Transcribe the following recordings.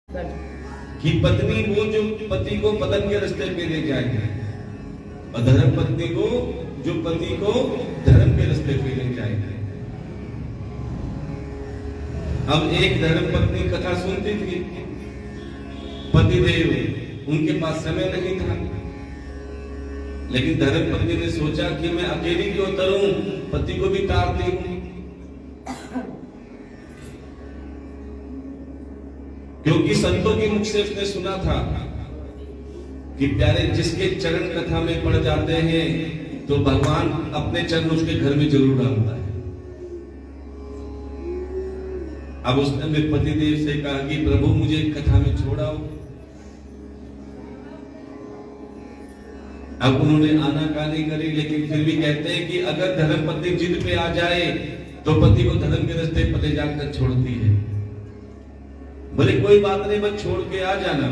कि पत्नी वो जो पति को पतन के रास्ते पे ले जाए, और धर्म पत्नी को जो पति को धर्म के रास्ते पे ले जाए। अब एक धर्म पत्नी कथा सुनती थी, पतिदेव उनके पास समय नहीं था, लेकिन धर्म पत्नी ने सोचा कि मैं अकेली क्यों तरूं, पति को भी तारती हूं। क्योंकि संतों के मुख से उसने सुना था कि प्यारे जिसके चरण कथा में पड़ जाते हैं तो भगवान अपने चरण उसके घर में जरूर डालता है। अब उसने अपने पतिदेव से कहा कि प्रभु मुझे कथा में छोड़ाओ। अब उन्होंने आनाकानी करी, लेकिन फिर भी कहते हैं कि अगर धर्मपत्नी जिद पे आ जाए तो पति को धर्म के रास्ते पर ले जाकर छोड़ती है। बोले कोई बात नहीं, बस छोड़ के आ जाना,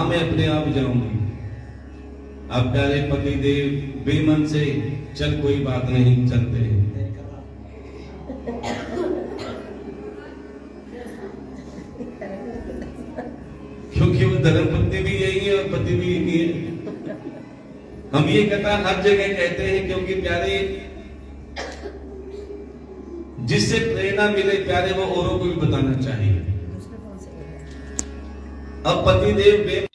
मैं अपने आप जाऊंगी। अब प्यारे पतिदेव बेमन से चल कोई बात नहीं, चलते हैं। क्योंकि वो धर्मपत्नी भी यही है और पति भी यही है। हम ये कथा हर जगह कहते हैं क्योंकि प्यारे जिससे प्रेरणा मिले प्यारे वो औरों को भी बताना चाहिए। अब पतिदेव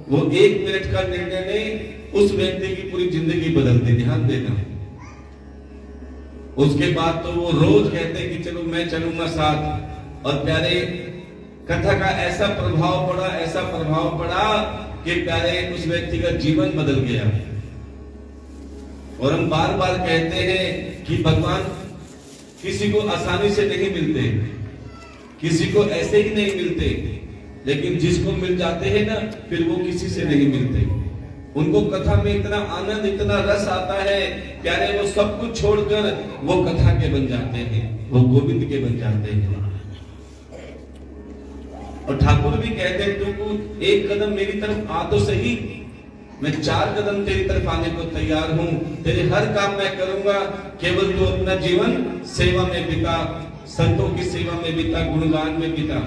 वो 1 मिनट का निर्णय ने उस व्यक्ति की पूरी जिंदगी बदल दी। ध्यान देना। उसके बाद तो वो रोज कहते कि चलो मैं चलूंगा साथ। और प्यारे कथा का ऐसा प्रभाव पड़ा, ऐसा प्रभाव पड़ा कि प्यारे उस व्यक्ति का जीवन बदल गया। और हम बार बार कहते हैं कि भगवान किसी को आसानी से नहीं मिलते, किसी को ऐसे ही नहीं मिलते, लेकिन जिसको मिल जाते हैं ना फिर वो किसी से नहीं मिलते। उनको कथा में इतना आनंद, इतना रस आता है प्यारे, वो सब कुछ छोड़कर वो कथा के बन जाते हैं, वो गोविंद के बन जाते हैं। और ठाकुर भी कहते हैं तू 1 कदम मेरी तरफ आ तो सही, मैं 4 कदम तेरी तरफ आने को तैयार हूं। तेरे हर काम मैं करूंगा, केवल तू अपना जीवन सेवा में बिता, संतों की सेवा में बिता, गुणगान में बिता।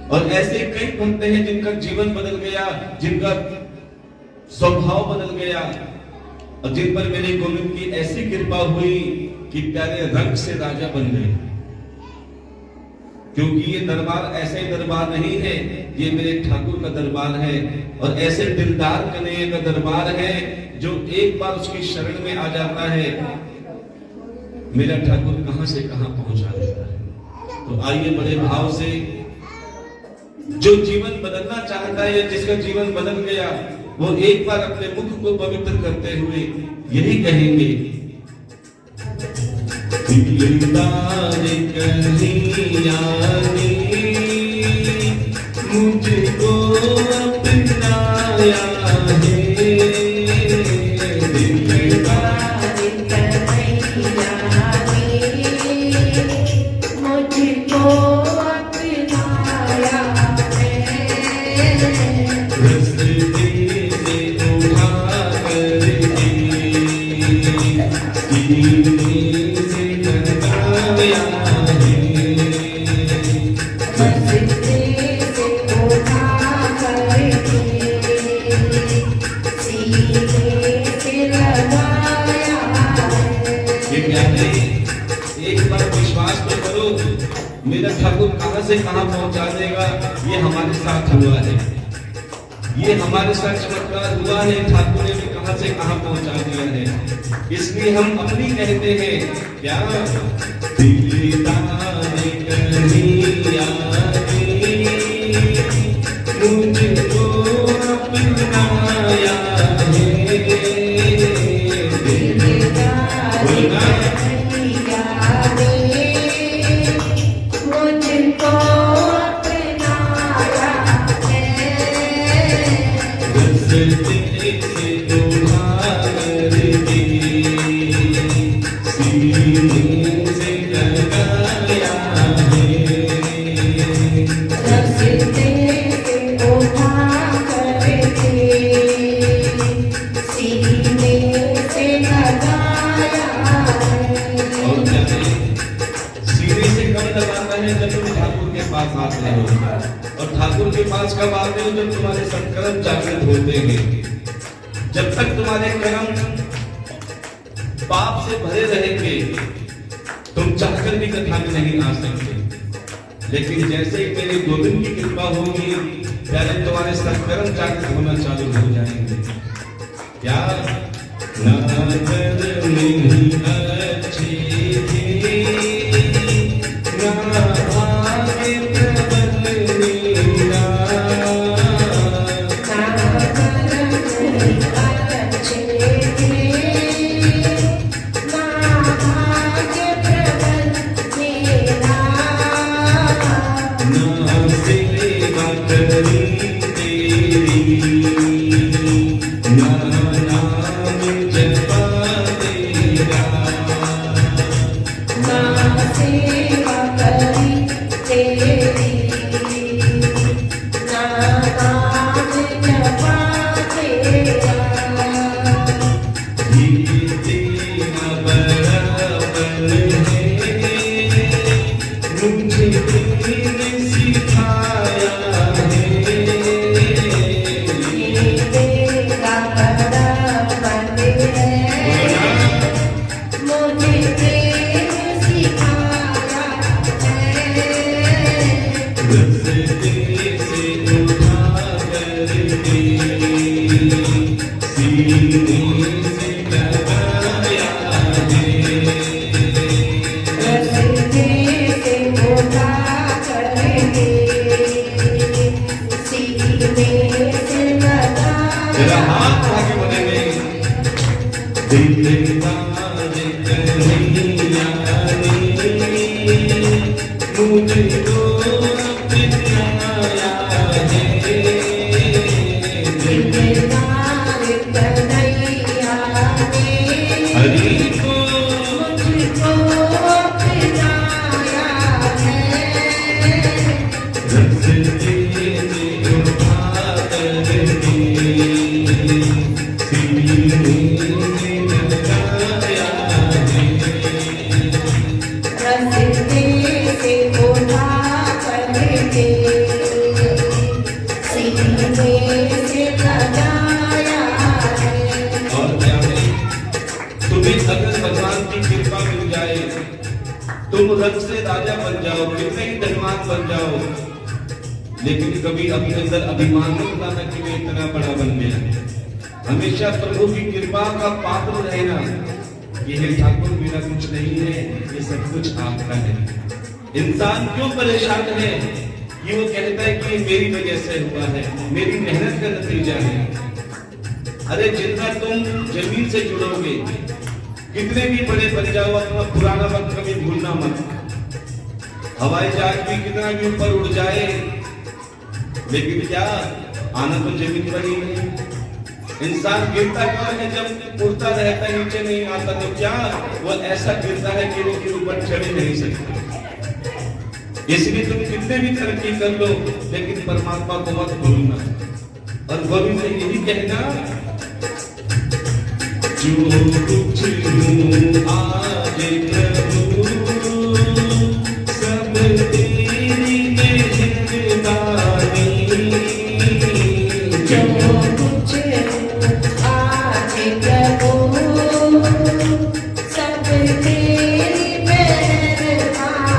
और ऐसे कई भक्त हैं जिनका जीवन बदल गया, जिनका स्वभाव बदल गया, और जिन पर मेरे गोविंद की ऐसी कृपा हुई कि प्यारे रंग से राजा बन गए। क्योंकि ये दरबार ऐसे दरबार नहीं है, ये मेरे ठाकुर का दरबार है, और ऐसे दिलदार कन्हैया का दरबार है जो एक बार उसकी शरण में आ जाता है, मेरा ठाकुर कहां से कहां पहुंचा देता है। तो आइए बड़े भाव से, जो जीवन बदलना चाहता है या जिसका जीवन बदल गया, वो एक बार अपने मुख को पवित्र करते हुए यही कहेंगे, मुझको अपनाया है, Let's एक बार विश्वास तो करो, मेरा ठाकुर कहां से कहां पहुंचा देगा। ये हमारे साथ हुआ है, ये हमारे साथ चमत्कार हुआ है। ठाकुर ने भी कहां से कहां पहुंचा दिया है। इसलिए हम अपनी कहते हैं क्या, दिलदार कन्हैया मुझको अपनाया है, दिलदार और ठाकुर के पास कब आते हो, जब तुम्हारे संकल्प जागृत होते हैं। जब तक तुम्हारे कर्म पाप से भरे रहेंगे, तुम चाहकर भी कथा में नहीं आ सकते। लेकिन जैसे ही मेरे गोविंद की कृपा होगी, पहले तुम्हारे संकल्प जागृत होना चालू हो जाएंगे। क्या नगर नहीं अच्छे थे, तुम रथ से राजा बन जाओ, कितने ही धनवान बन जाओ, लेकिन कभी अपने अंदर अभिमान नहीं लाना कि मैं इतना बड़ा बन गया। हमेशा प्रभु की कृपा का पात्र रहना कि हे ठाकुर मेरा कुछ नहीं है, ये सब कुछ आपका है। इंसान क्यों परेशान है कि वो कहता है कि मेरी वजह से हुआ है, मेरी मेहनत का नतीजा है। अरे जितना तुम जमीन से जुड़ोगे, कितने भी बड़े बन जाओ, अपना पुराना वक्त कभी भूलना मत। हवाई जहाज भी कितना भी ऊपर उड़ जाए, लेकिन क्या आना तो जमीन पर ही नहीं। इंसान गिरता कौन है? जब उड़ता रहता है नीचे नहीं आता, तो क्या वो ऐसा गिरता है कि वो के ऊपर चढ़ नहीं सकता। इसलिए तुम कितने भी तरक्की कर लो, लेकिन परमात्मा को मत भूलना। और गोविंद ने यही कहना, जो कुछ हूँ आज प्रभु सब तेरी मेहरबानी। जो कुछ आज प्रभु सब तेरी मेहरबानी।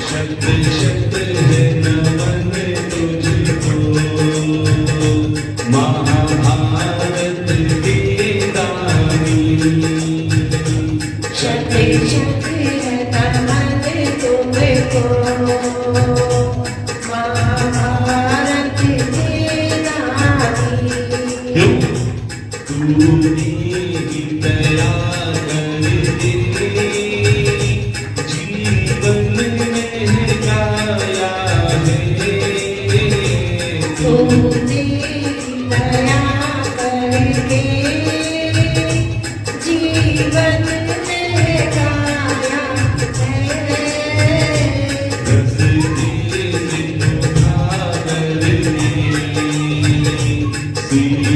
शब्द शब्द है नमन तुझको, महाभारत की दानी। शब्द शब्द है नमन तुमको, महाभारत की रानी। तूने ही दया करके जीवन में गाया है। तूने दया करके जीवन में गाया है। रस्ते से उठा करके सीने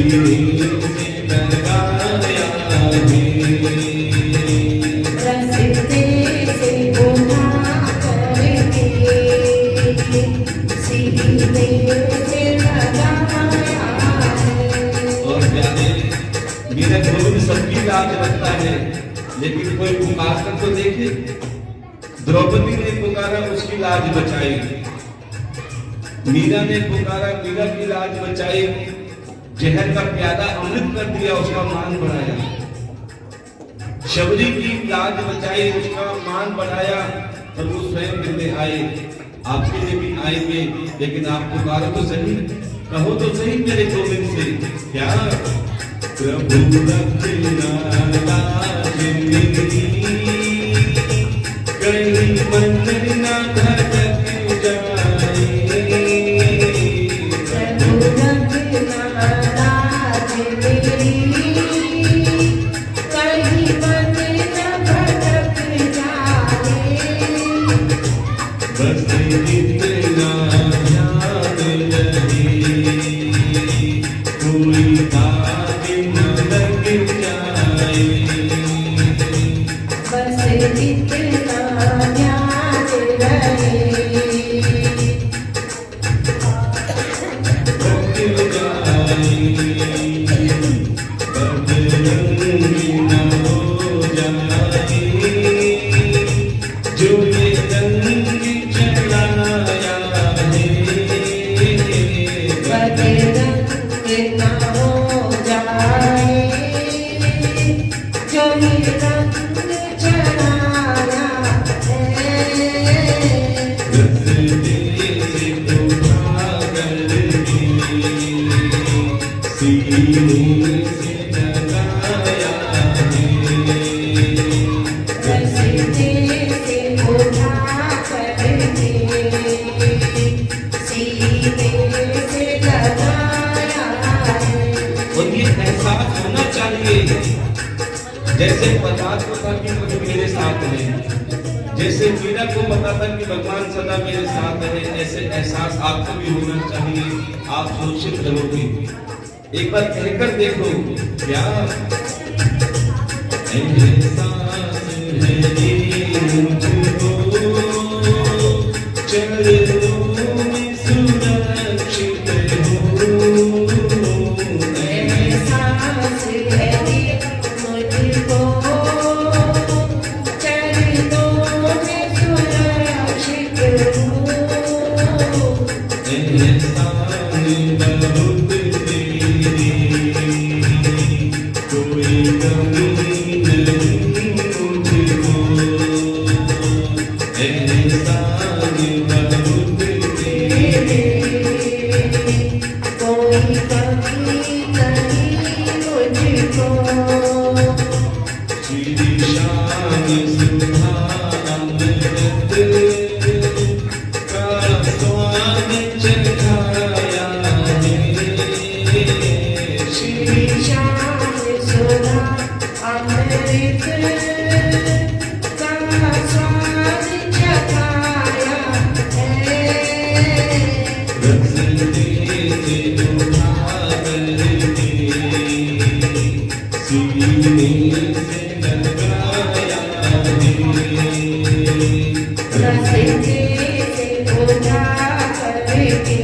से लगाया है। रस्ते से उठा करके सीने से लगाया है। और प्यारे, मेरा गोविंद सबकी लाज रखता है, लेकिन कोई पुकार कर तो देखे। द्रौपदी ने पुकारा, उसकी लाज बचाई। मीरा ने पुकारा, मीरा की लाज बचाई। जहर का प्याला अमृत कर दिया, उसका मान बढ़ाया। शबरी की लाज बचाई, उसका मान बढ़ाया। प्रभु स्वयं मिलने आए, आपके लिए भी आएंगे, लेकिन आप पुकारो तो सही, कहो तो सही मेरे गोविंद से क्या। प्रभु रखना लाज मेरी, कहीं मन न भटक जाए। प्रभु रखना लाज मेरी, कहीं मन न भटक जाए। बस इतना ध्यान रहे, कोई दाग न लग जाए। बस इतना ध्यान रहे, लग जाए, बदरंगी न हो जाए। जो ये रंग चढ़ाया है, बदरंग न हो जाए। जो ये रंग चढ़ाया है। रस्ते से उठा करके सीने से लगाया है। रस्ते से उठा करके सीने से लगाया है। और ये एहसास होना चाहिए, जैसे पदार्थ को था कि प्रभु मेरे साथ है, जैसे मीरा को पता था कि भगवान सदा मेरे साथ है, ऐसे एहसास आपको भी होना चाहिए। आप सुरक्षित रहोगे। एक बार कहकर देखो क्या एहसास है ये मुझको, चरणों में सुरक्षित हूँ। एहसास है ये मुझको, चरणों में सुरक्षित हूँ। एहसान बहुत तेरे, कोई कमी नहीं मुझको। एहसान बहुत तेरे, कोई कमी नहीं मुझको। श्री शान सुधा अमृत का स्वाद चखाया है। श्री श्याम सुधा अमृत का स्वाद चखाया है। रस्ते से उठा करके सीने से लगाया है। रस्ते से उठा करके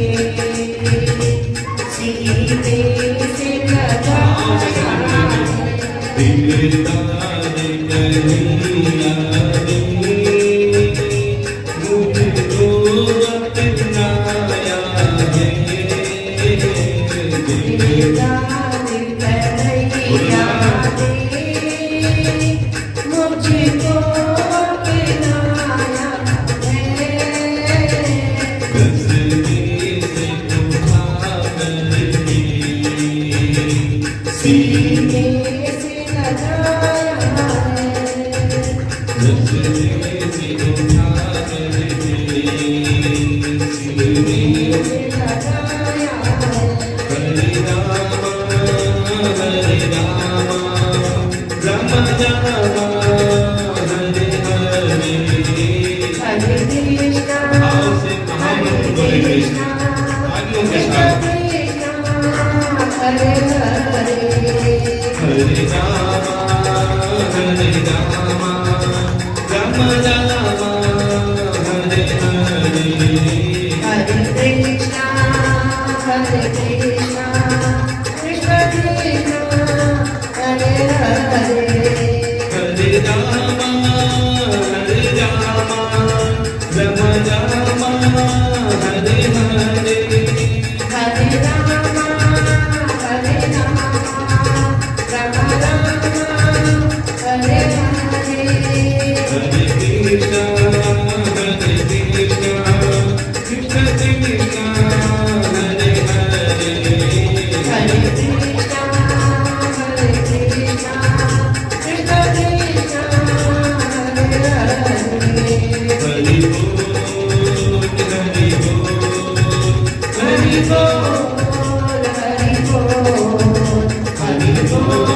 Krishna, तालियों के Krishna साथ Krishna, Hare Hare, हरे Rama Ram Ram Hare Hare Hare Krishna, Hare Krishna, Krishna Krishna, Hare Hare, हरे Rama Ram Ram Hare Hare Hare Rama, Hare Rama, Rama Rama, Hare Hare, हरे Krishna Krishna Krishna Hare Hare Hare Krishna, Hare Krishna, Krishna Krishna, Hare Hare, Hari बोल हरि बोल हरि बोल Hare Bol,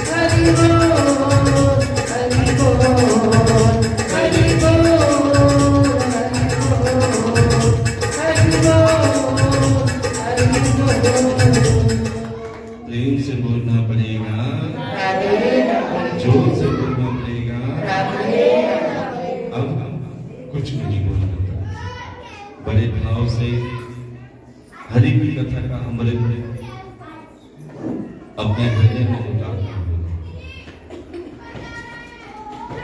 Hare Bol, Hare Bol, Hare Bol, Hare Bol, Hare Bol, प्रेम से बोलना पड़ेगा Radhe जोर से बोलना पड़ेगा Radhe, अब कुछ नहीं बोलना बड़े भाव से हरि की कथा का अमृत अपने हृदय में उतारना होगा।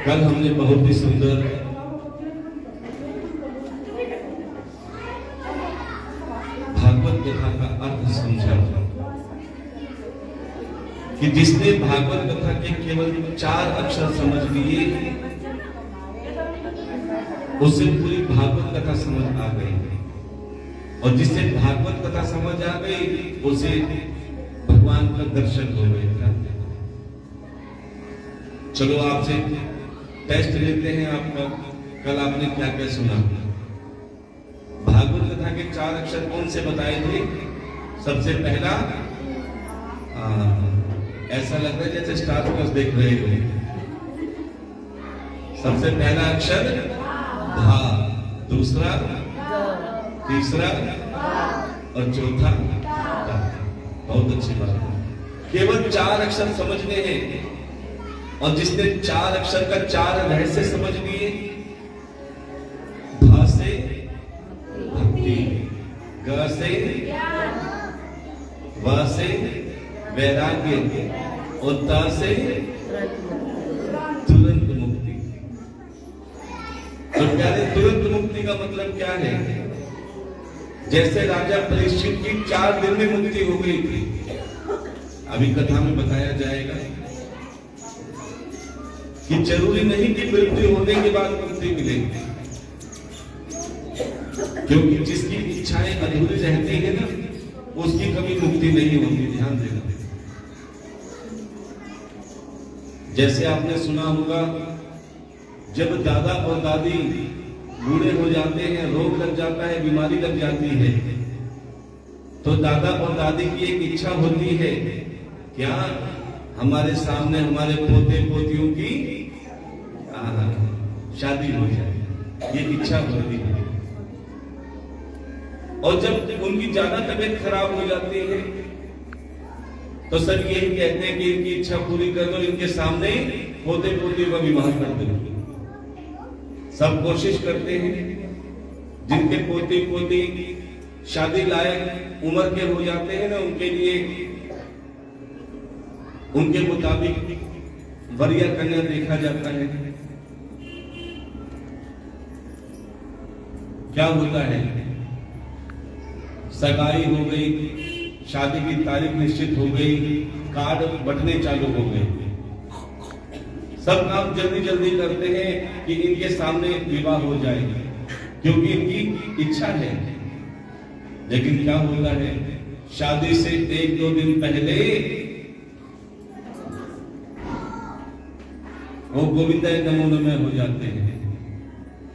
कल हमने बहुत ही सुंदर भागवत कथा का अर्थ समझा कि जिसने भागवत कथा के केवल 4 अक्षर समझ लिए उसे पूरी भागवत कथा समझ आ गई, और जिससे भागवत कथा समझ आ गई उसे भगवान का दर्शन हो गया। चलो आपसे टेस्ट लेते हैं आपका। कल आपने क्या क्या सुना? भागवत कथा के 4 अक्षर कौन से बताए थे? सबसे पहला ऐसा लग रहा है जैसे स्टार प्लस देख रहे हो। सबसे पहला अक्षर धा, दूसरा, तीसरा और चौथा ता। बहुत अच्छी बात है। केवल 4 अक्षर समझने हैं, और जिसने 4 अक्षर का 4 रहस्य समझ लिए, भा से भक्ति, ग से व से वैराग्य और ता से तुरंत मुक्ति। तो प्यारे, तुरंत मुक्ति का मतलब क्या है? जैसे राजा परीक्षित की 4 दिन में मुक्ति हो गई थी, अभी कथा में बताया जाएगा कि जरूरी नहीं कि मृत्यु होने के बाद मुक्ति मिलेगी, क्योंकि जिसकी इच्छाएं अधूरी रहती है ना, उसकी कभी मुक्ति नहीं होती। ध्यान देना। जैसे आपने सुना होगा, जब दादा और दादी बूढ़े हो जाते हैं, रोग लग जाता है, बीमारी लग जाती है, तो दादा और दादी की एक इच्छा होती है, क्या हमारे सामने हमारे पोते पोतियों की शादी हो जाए, ये इच्छा होती है। और जब उनकी ज्यादा तबीयत खराब हो जाती है तो सब यही कहते हैं कि इनकी इच्छा पूरी कर दो, इनके सामने पोते पोतियों का विवाह कर दो। सब कोशिश करते हैं, जिनके पोते पोती शादी लायक उम्र के हो जाते हैं ना, उनके लिए उनके मुताबिक वरीय कन्या देखा जाता है। क्या होता है? सगाई हो गई, शादी की तारीख निश्चित हो गई, कार्ड बंटने चालू हो गए, सब काम जल्दी जल्दी करते हैं कि इनके सामने विवाह हो जाए, क्योंकि इनकी इच्छा है। लेकिन क्या होता है, शादी से 1-2 दिन पहले वो गोविंदा नमो नमः हो जाते हैं।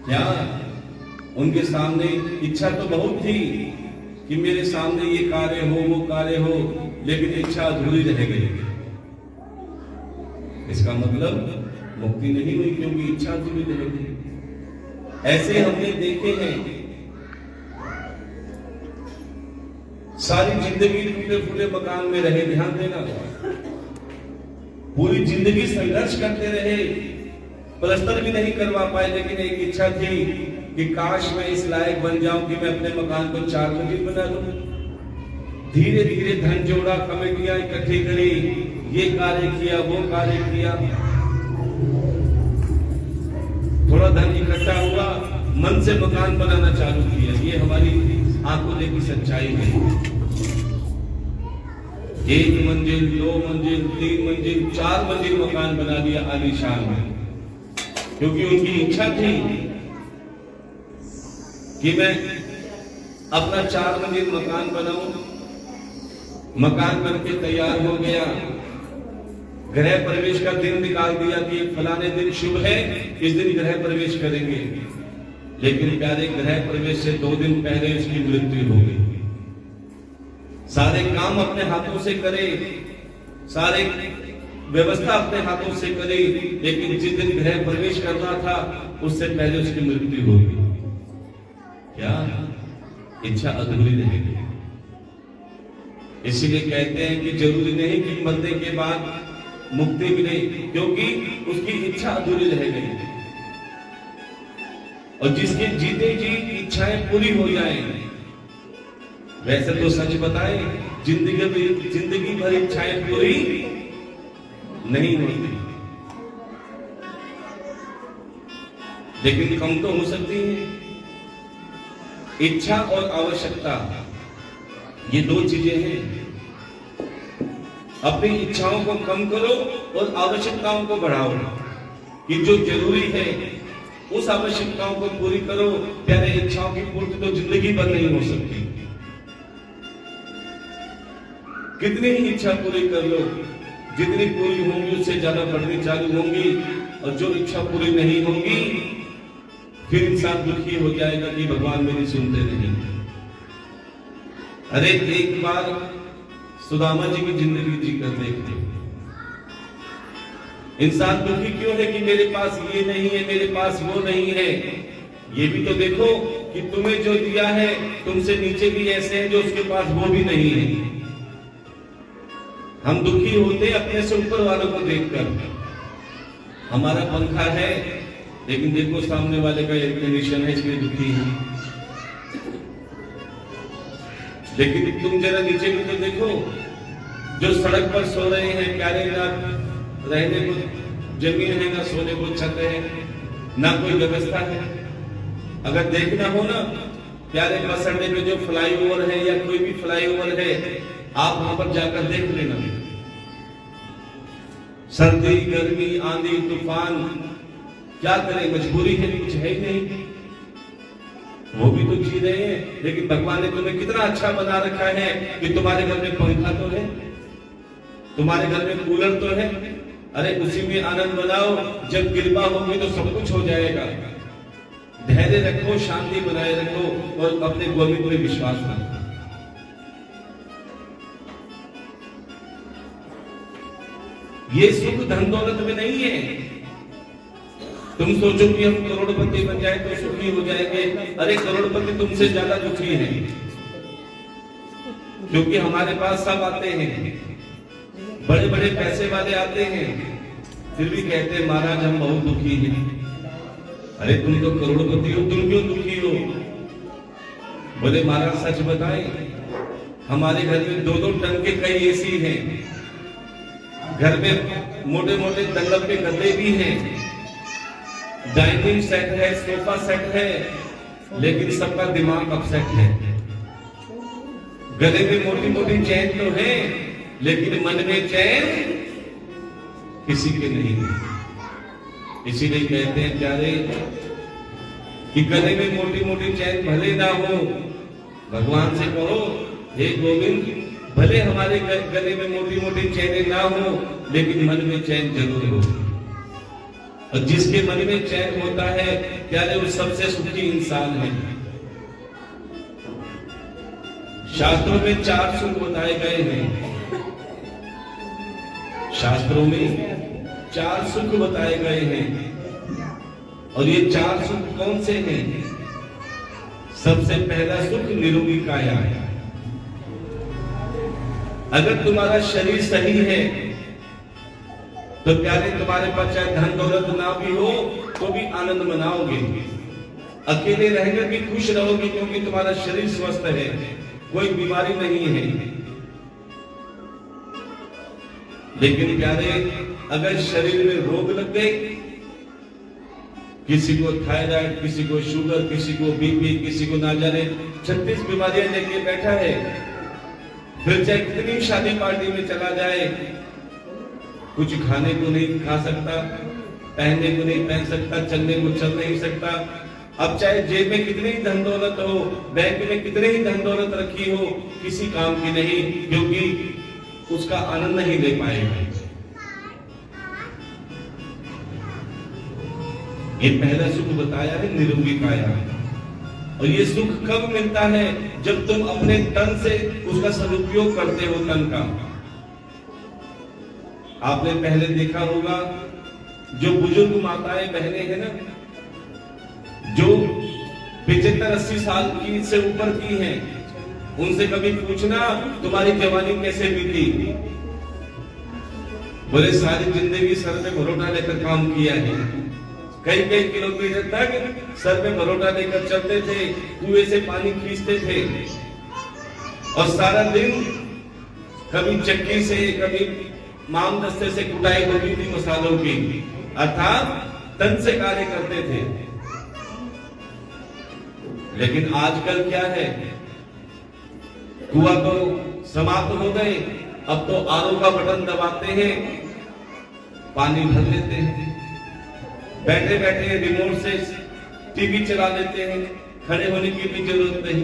क्या उनके सामने इच्छा तो बहुत थी कि मेरे सामने ये कार्य हो, वो कार्य हो, लेकिन इच्छा अधूरी रह गई। इसका मतलब मुक्ति नहीं हुई, क्योंकि इच्छा अधूरी रह गई। ऐसे हमने देखे हैं, सारी जिंदगी टूटे फूटे मकान में रहे, ध्यान देना, पूरी जिंदगी संघर्ष करते रहे, प्लस्तर भी नहीं करवा पाए, लेकिन एक इच्छा थी कि काश मैं इस लायक बन जाऊं कि मैं अपने मकान को 4 मंजिल बना दूं। धीरे धीरे धन जोड़ा, कमेटियां इकट्ठी करी, ये कार्य किया, वो कार्य किया, थोड़ा धन इकट्ठा हुआ, मन से मकान बनाना चालू किया। ये हमारी आंखों देखी सच्चाई है। 1 मंजिल, 2 मंजिल, 3 मंजिल, 4 मंजिल मकान बना दिया आलीशान में, क्योंकि उनकी इच्छा थी कि मैं अपना 4 मंजिल मकान बनाऊं। मकान बनके तैयार हो गया, गृह प्रवेश का दिन निकाल दिया कि फलाने दिन शुभ है, इस दिन गृह प्रवेश करेंगे। लेकिन प्यारे, गृह प्रवेश से 2 दिन पहले उसकी मृत्यु हो गई। सारे काम अपने हाथों से करे, सारे व्यवस्था अपने हाथों से करे, लेकिन जिस दिन गृह प्रवेश करना था उससे पहले उसकी मृत्यु हो गई। क्या इच्छा अधूरी रह गई। इसीलिए कहते हैं कि जरूरी नहीं कि मरने के बाद मुक्ति मिले, क्योंकि उसकी इच्छा अधूरी रह गई। और जिसके जीते जी इच्छाएं पूरी हो जाए, वैसे तो सच बताए जिंदगी भर इच्छाएं पूरी नहीं होती, लेकिन कम तो हो सकती है। इच्छा और आवश्यकता, ये 2 चीजें हैं। अपनी इच्छाओं को कम करो और आवश्यकताओं को बढ़ाओ, कि जो जरूरी है उस आवश्यकताओं को पूरी करो। प्यारे, इच्छाओं की पूर्ति तो जिंदगी भर नहीं हो सकती। कितनी ही इच्छा पूरी कर लो, जितनी पूरी होंगी उससे ज्यादा बढ़नी चालू होंगी, और जो इच्छा पूरी नहीं होगी फिर इंसान दुखी हो जाएगा कि भगवान मेरी सुनते नहीं। अरे एक बार सुदामा जी की जिंदगी जीकर देखते, इंसान दुखी क्यों है कि मेरे पास ये नहीं है, मेरे पास वो नहीं है। ये भी तो देखो कि तुम्हें जो दिया है, तुमसे नीचे भी ऐसे हैं जो उसके पास वो भी नहीं है। हम दुखी होते अपने से ऊपर वालों को देखकर। हमारा पंखा है, लेकिन देखो सामने वाले का एयर कंडीशन है, इसलिए दुखी है। लेकिन तुम जरा नीचे भी तो देखो, जो सड़क पर सो रहे हैं, प्यारे, ना रहने को जमीन है, ना सोने को छत है, ना कोई व्यवस्था है। अगर देखना हो ना प्यारे, बस अड्डे में जो फ्लाईओवर है या कोई भी फ्लाईओवर है, आप वहां पर जाकर देख लेना। सर्दी, गर्मी, आंधी, तूफान, क्या करें, मजबूरी है, कुछ है ही नहीं, वो भी तो जी रहे हैं। लेकिन भगवान ने तुम्हें कितना अच्छा बना रखा है कि तुम्हारे घर में पंखा तो है, तुम्हारे घर में कूलर तो है। अरे उसी में आनंद बनाओ, जब कृपा होगी तो सब कुछ हो जाएगा। धैर्य रखो, शांति बनाए रखो और अपने गोविंद में विश्वास रखो। ये सुख धन दौलत में नहीं है। तुम सोचो कि हम करोड़पति बन जाए तो सुखी हो जाएंगे। अरे करोड़पति तुमसे ज्यादा दुखी हैं, क्योंकि हमारे पास सब आते हैं, बड़े बड़े पैसे वाले आते हैं, फिर भी कहते हैं महाराज हम बहुत दुखी हैं। अरे तुम तो करोड़पति हो, तुम क्यों दुखी हो? बोले महाराज सच बताएं, हमारे घर में 2-2 टन के कई एसी हैं, घर में मोटे मोटे दल्लभ के गद्दे भी हैं, डाइनिंग सेट है, सोफा सेट है, लेकिन सबका दिमाग अपसेट है। गले में मोटी मोटी चैन तो है, लेकिन मन में चैन किसी के नहीं है। इसीलिए कहते हैं प्यारे कि गले में मोटी मोटी चैन भले ना हो, भगवान से कहो हे गोविंद, भले हमारे गले में मोटी मोटी चैनें ना हो, लेकिन मन में चैन जरूर हो। और जिसके मन में चैन होता है प्यारे, वो सबसे सुखी इंसान है। शास्त्रों में 4 सुख बताए गए हैं, शास्त्रों में 4 सुख बताए गए हैं। और ये चार सुख कौन से हैं? सबसे पहला सुख निरोगी काया है। अगर तुम्हारा शरीर सही है तो प्यारे तुम्हारे पास चाहे धन दौलत ना भी हो तो भी आनंद मनाओगे, अकेले रहकर भी खुश रहोगे, क्योंकि तुम्हारा शरीर स्वस्थ है, कोई बीमारी नहीं है। लेकिन प्यारे अगर शरीर में रोग लग गए, किसी को थायराइड, किसी को शुगर, किसी को बीपी, किसी को ना जाने 36 बीमारियां लेके बैठा है, फिर चाहे कितनी शादी पार्टी में चला जाए, कुछ खाने को नहीं खा सकता, पहनने को नहीं पहन सकता, चलने को चल नहीं सकता। अब चाहे जेब में कितनी ही धन दौलत हो, बैंक में कितनी ही धन दौलत रखी हो, किसी काम की नहीं, क्योंकि उसका आनंद नहीं ले पाएगा। ये पहला सुख बताया है निरोगी काया। और ये सुख कब मिलता है? जब तुम अपने तन से उसका सदुपयोग करते हो। तन का आपने पहले देखा होगा, जो बुजुर्ग माताएं बहनें हैं ना, जो 75-80 साल की से ऊपर की हैं, उनसे कभी पूछना तुम्हारी जवानी कैसे बीती? बोले सारी जिंदगी सर पे भरोटा लेकर काम किया है, कई कई किलोमीटर तक सर पे भरोटा लेकर चलते थे, कुएं से पानी खींचते थे, और सारा दिन कभी चक्की से कभी माम दस्ते से कुटाई होती थी मसालों की, अर्थात तन से कार्य करते थे। लेकिन आजकल क्या है, कुआं तो समाप्त हो गए, अब तो आरओ का बटन दबाते हैं, पानी भर लेते हैं, बैठे बैठे रिमोट से टीवी चला लेते हैं, खड़े होने की भी जरूरत नहीं,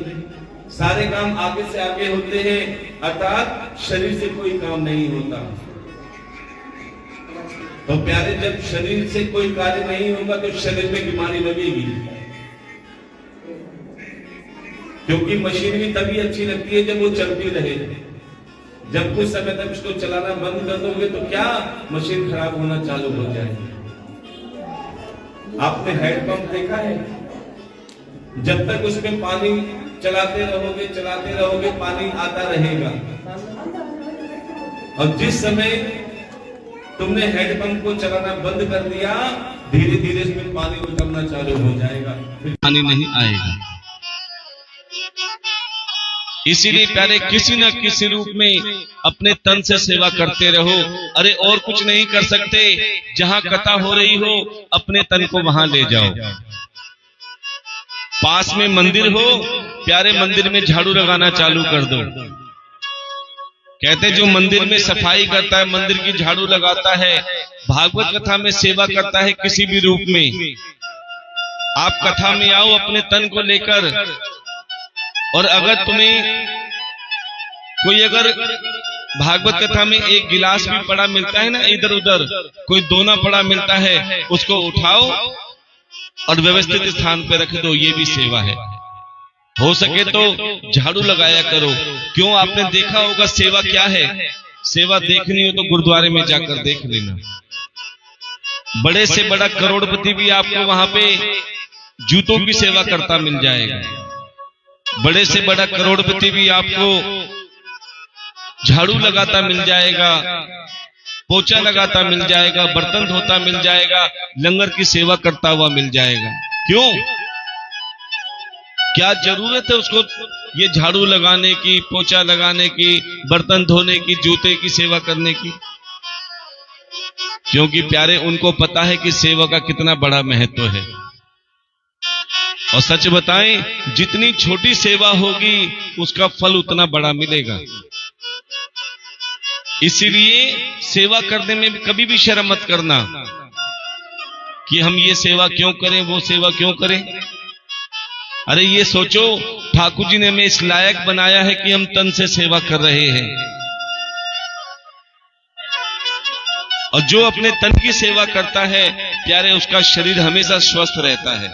सारे काम आगे से आगे होते हैं, अर्थात शरीर से कोई काम नहीं होता। तो प्यारे जब शरीर से कोई कार्य नहीं होगा तो शरीर में बीमारी लगेगी, क्योंकि मशीन भी तभी अच्छी लगती है जब वो चलती रहे। जब कुछ समय तक उसको चलाना बंद कर दोगे तो क्या मशीन खराब होना चालू हो जाएगी। आपने हैंडपंप देखा है? जब तक उसमें पानी चलाते रहोगे पानी आता रहेगा, और जिस समय तुमने हैंडपंप को चलाना बंद कर दिया, धीरे धीरे इसमें पानी उतरना चालू हो जाएगा, फिर पानी नहीं आएगा। इसीलिए प्यारे किसी न किसी रूप में अपने तन से सेवा करते रहो। अरे और कुछ नहीं कर सकते, जहां कथा हो रही हो अपने तन को वहां ले जाओ। पास में मंदिर हो, प्यारे मंदिर में झाड़ू लगाना चालू कर दो। कहते जो मंदिर में सफाई करता है, मंदिर की झाड़ू लगाता है, भागवत कथा में सेवा करता है किसी भी रूप में, आप कथा में आओ अपने तन को लेकर। और अगर तुम्हें कोई अगर भागवत कथा में एक गिलास भी पड़ा मिलता है ना, इधर उधर कोई दोना पड़ा मिलता है, उसको उठाओ और व्यवस्थित स्थान पर रख दो, ये भी सेवा है। हो सके तो झाड़ू लगाया करो। क्यों, आपने देखा होगा सेवा क्या है। सेवा देखनी हो तो गुरुद्वारे में जाकर देख लेना। बड़े से बड़ा करोड़पति भी आपको वहां पे जूतों की सेवा करता मिल जाएगा। बड़े से बड़ा करोड़पति भी आपको झाड़ू लगाता मिल जाएगा, पोछा लगाता मिल जाएगा, बर्तन धोता मिल जाएगा, लंगर की सेवा करता हुआ मिल जाएगा। क्यों, क्या जरूरत है उसको ये झाड़ू लगाने की, पोछा लगाने की, बर्तन धोने की, जूते की सेवा करने की? क्योंकि प्यारे उनको पता है कि सेवा का कितना बड़ा महत्व है। और सच बताएं, जितनी छोटी सेवा होगी उसका फल उतना बड़ा मिलेगा। इसीलिए सेवा करने में कभी भी शर्म मत करना कि हम ये सेवा क्यों करें, वो सेवा क्यों करें। अरे ये सोचो, ठाकुर जी ने हमें इस लायक बनाया है कि हम तन से सेवा कर रहे हैं, और जो अपने तन की सेवा करता है प्यारे, उसका शरीर हमेशा स्वस्थ रहता है,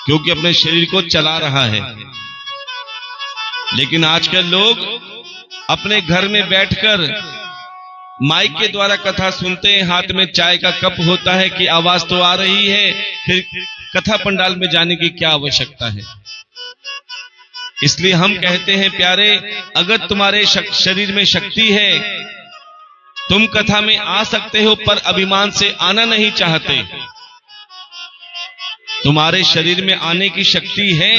क्योंकि अपने शरीर को चला रहा है। लेकिन आजकल लोग अपने घर में बैठकर माइक के द्वारा कथा सुनते हैं, हाथ में चाय का कप होता है कि आवाज तो आ रही है, फिर कथा पंडाल में जाने की क्या आवश्यकता है। इसलिए हम कहते हैं प्यारे, अगर तुम्हारे शरीर में शक्ति है, तुम कथा में आ सकते हो, पर अभिमान से आना नहीं चाहते। तुम्हारे शरीर में आने की शक्ति है,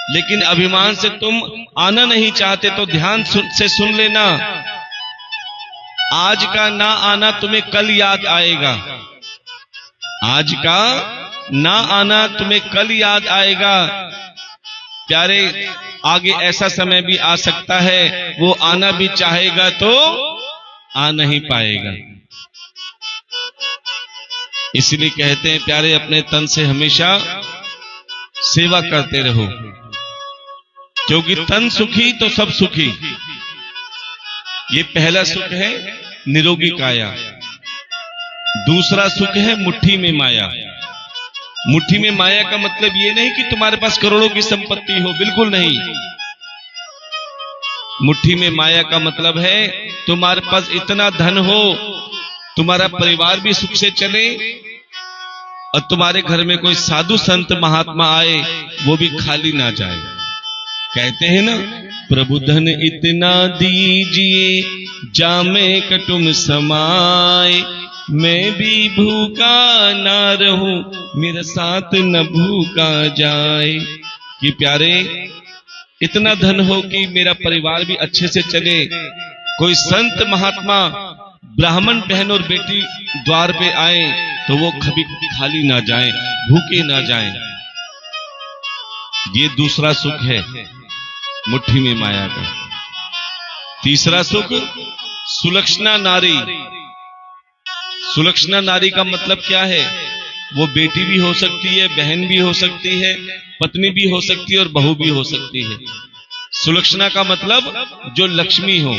लेकिन अभिमान से तुम आना नहीं चाहते, तो ध्यान से सुन लेना। आज का ना आना तुम्हें कल याद आएगा। आज का ना आना तुम्हें कल याद आएगा। प्यारे, आगे ऐसा समय भी आ सकता है, वो आना भी चाहेगा तो आ नहीं पाएगा। इसलिए कहते हैं प्यारे, अपने तन से हमेशा सेवा करते रहो, क्योंकि तन सुखी तो सब सुखी। ये पहला सुख है निरोगी काया। दूसरा सुख है मुट्ठी में माया। मुट्ठी में माया का मतलब ये नहीं कि तुम्हारे पास करोड़ों की संपत्ति हो, बिल्कुल नहीं। मुट्ठी में माया का मतलब है तुम्हारे पास इतना धन हो, तुम्हारा परिवार भी सुख से चले, और तुम्हारे घर में कोई साधु संत महात्मा आए, वो भी खाली ना जाए। कहते हैं ना, प्रभु धन इतना दीजिए जामे कटुम समाए, मैं भी भूखा ना रहूं, मेरा साथ न भूखा जाए। कि प्यारे, इतना धन हो कि मेरा परिवार भी अच्छे से चले, कोई संत महात्मा ब्राह्मण बहन और बेटी द्वार पे आए तो वो कभी खाली ना जाए, भूखे ना जाए। ये दूसरा सुख है मुट्ठी में माया का। तीसरा सुख सुलक्षणा नारी। सुलक्षणा नारी का मतलब क्या है? वो बेटी भी हो सकती है, बहन भी हो सकती है, पत्नी भी हो सकती है और बहू भी हो सकती है। सुलक्षणा का मतलब जो लक्ष्मी हो।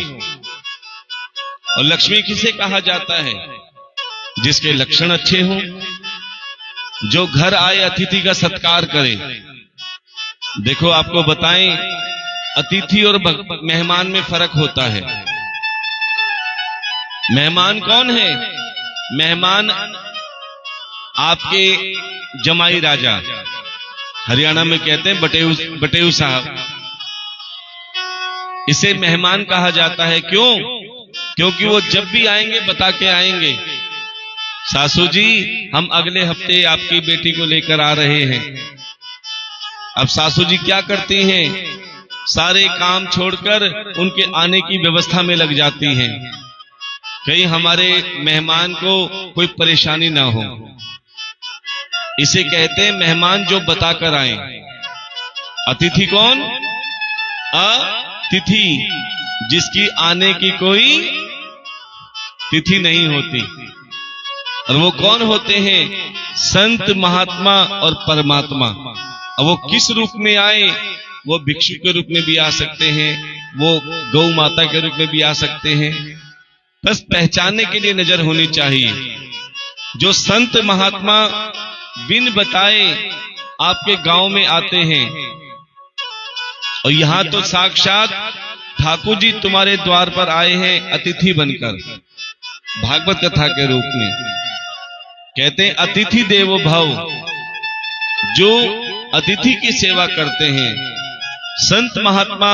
और लक्ष्मी किसे कहा जाता है? जिसके लक्षण अच्छे हो, जो घर आए अतिथि का सत्कार करे। देखो आपको बताएं, अतिथि और मेहमान में फर्क होता है। मेहमान कौन है? मेहमान आपके जमाई राजा, हरियाणा में कहते हैं बटेऊ साहब, इसे मेहमान कहा जाता है। क्यों? क्योंकि वो जब भी आएंगे बता के आएंगे, सासू जी हम अगले हफ्ते आपकी बेटी को लेकर आ रहे हैं। अब सासू जी क्या करती हैं? सारे काम छोड़कर उनके आने की व्यवस्था में लग जाती हैं, कहीं हमारे मेहमान को कोई परेशानी ना हो। इसे कहते हैं मेहमान जो बताकर आए। अतिथि कौन? अतिथि, जिसकी आने की कोई तिथि नहीं होती। और वो कौन होते हैं? संत महात्मा और परमात्मा। अब वो किस रूप में आए? वो भिक्षु के रूप में भी आ सकते हैं, वो गौ माता के रूप में भी आ सकते हैं। बस पहचानने के लिए नजर होनी चाहिए। जो संत महात्मा बिन बताए आपके गांव में आते हैं, और यहां तो साक्षात ठाकुर जी तुम्हारे द्वार पर आए हैं अतिथि बनकर, भागवत कथा के रूप में। कहते हैं अतिथि देवो भव। जो अतिथि की सेवा करते हैं, संत महात्मा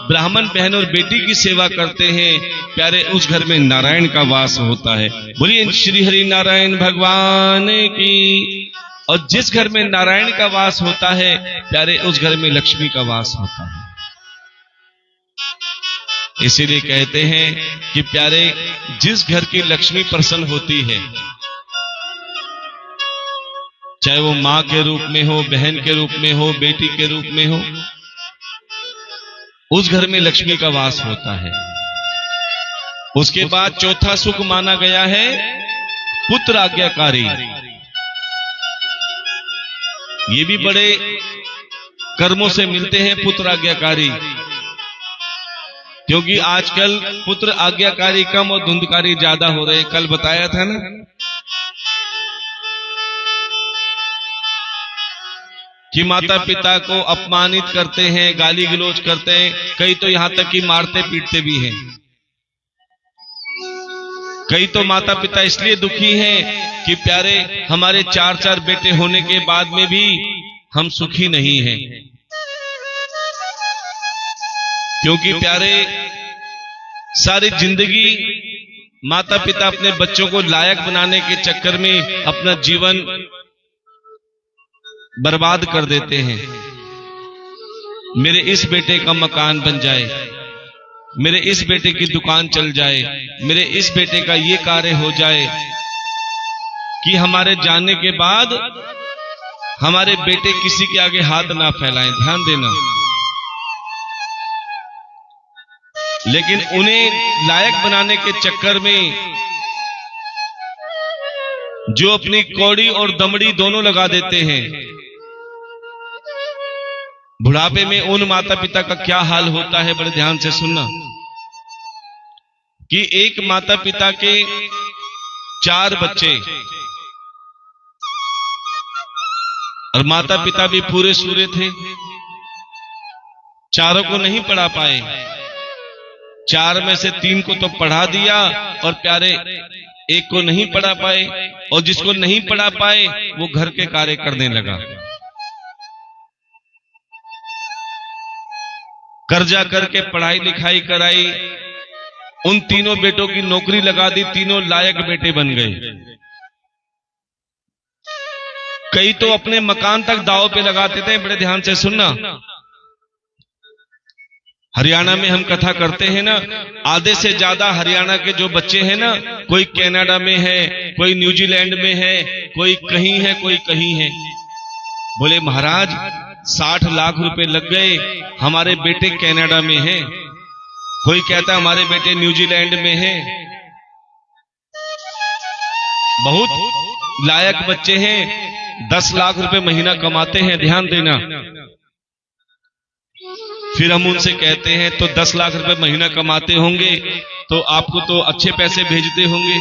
ब्राह्मण बहन और बेटी की सेवा करते हैं, प्यारे उस घर में नारायण का वास होता है। बोलिए श्री हरि नारायण भगवान की। और जिस घर में नारायण का वास होता है, प्यारे उस घर में लक्ष्मी का वास होता है। इसीलिए कहते हैं कि प्यारे जिस घर की लक्ष्मी प्रसन्न होती है, चाहे वो मां के रूप में हो, बहन के रूप में हो, बेटी के रूप में हो, उस घर में लक्ष्मी का वास होता है। उसके बाद चौथा सुख माना गया है पुत्र आज्ञाकारी। ये भी बड़े कर्मों से मिलते हैं पुत्र आज्ञाकारी, क्योंकि आजकल पुत्र आज्ञाकारी कम और धुंधकारी ज्यादा हो रहे हैं। कल बताया था ना, कि माता पिता को अपमानित करते हैं, गाली गलौज करते हैं, कई तो यहां तक कि मारते पीटते भी हैं। कई तो माता पिता इसलिए दुखी हैं कि प्यारे हमारे 4-4 बेटे होने के बाद में भी हम सुखी नहीं हैं, क्योंकि प्यारे सारी जिंदगी माता पिता अपने बच्चों को लायक बनाने के चक्कर में अपना जीवन बर्बाद कर देते हैं। मेरे इस बेटे का मकान बन जाए, मेरे इस बेटे की दुकान चल जाए, मेरे इस बेटे का ये कार्य हो जाए, कि हमारे जाने के बाद हमारे बेटे किसी के आगे हाथ ना फैलाएं। ध्यान देना। लेकिन उन्हें लायक बनाने के चक्कर में जो अपनी कौड़ी और दमड़ी दोनों लगा देते हैं, बुढ़ापे में उन माता पिता का क्या हाल होता है, बड़े ध्यान से सुनना। कि एक माता पिता के 4 बच्चे और माता पिता भी पूरे सूरे थे, चारों को नहीं पढ़ा पाए। 4 में से 3 को तो पढ़ा दिया और प्यारे एक को नहीं पढ़ा पाए, और जिसको नहीं पढ़ा पाए वो घर के कार्य करने लगा। कर्जा करके पढ़ाई लिखाई कराई, उन तीनों बेटों की नौकरी लगा दी, तीनों लायक बेटे बन गए। कई तो अपने मकान तक दांव पे लगाते थे। बड़े ध्यान से सुनना। हरियाणा में हम कथा करते हैं ना, आधे से ज्यादा हरियाणा के जो बच्चे हैं ना, कोई कनाडा में है, कोई न्यूजीलैंड में है, कोई कहीं है, कोई कहीं है। बोले महाराज 60 लाख रुपए लग गए, हमारे बेटे कनाडा में हैं। कोई कहता हमारे बेटे न्यूजीलैंड में हैं। बहुत लायक बच्चे हैं, 10 लाख रुपए महीना कमाते हैं। ध्यान देना। फिर हम उनसे कहते हैं तो 10 लाख रुपए महीना कमाते होंगे तो आपको तो अच्छे पैसे भेजते होंगे।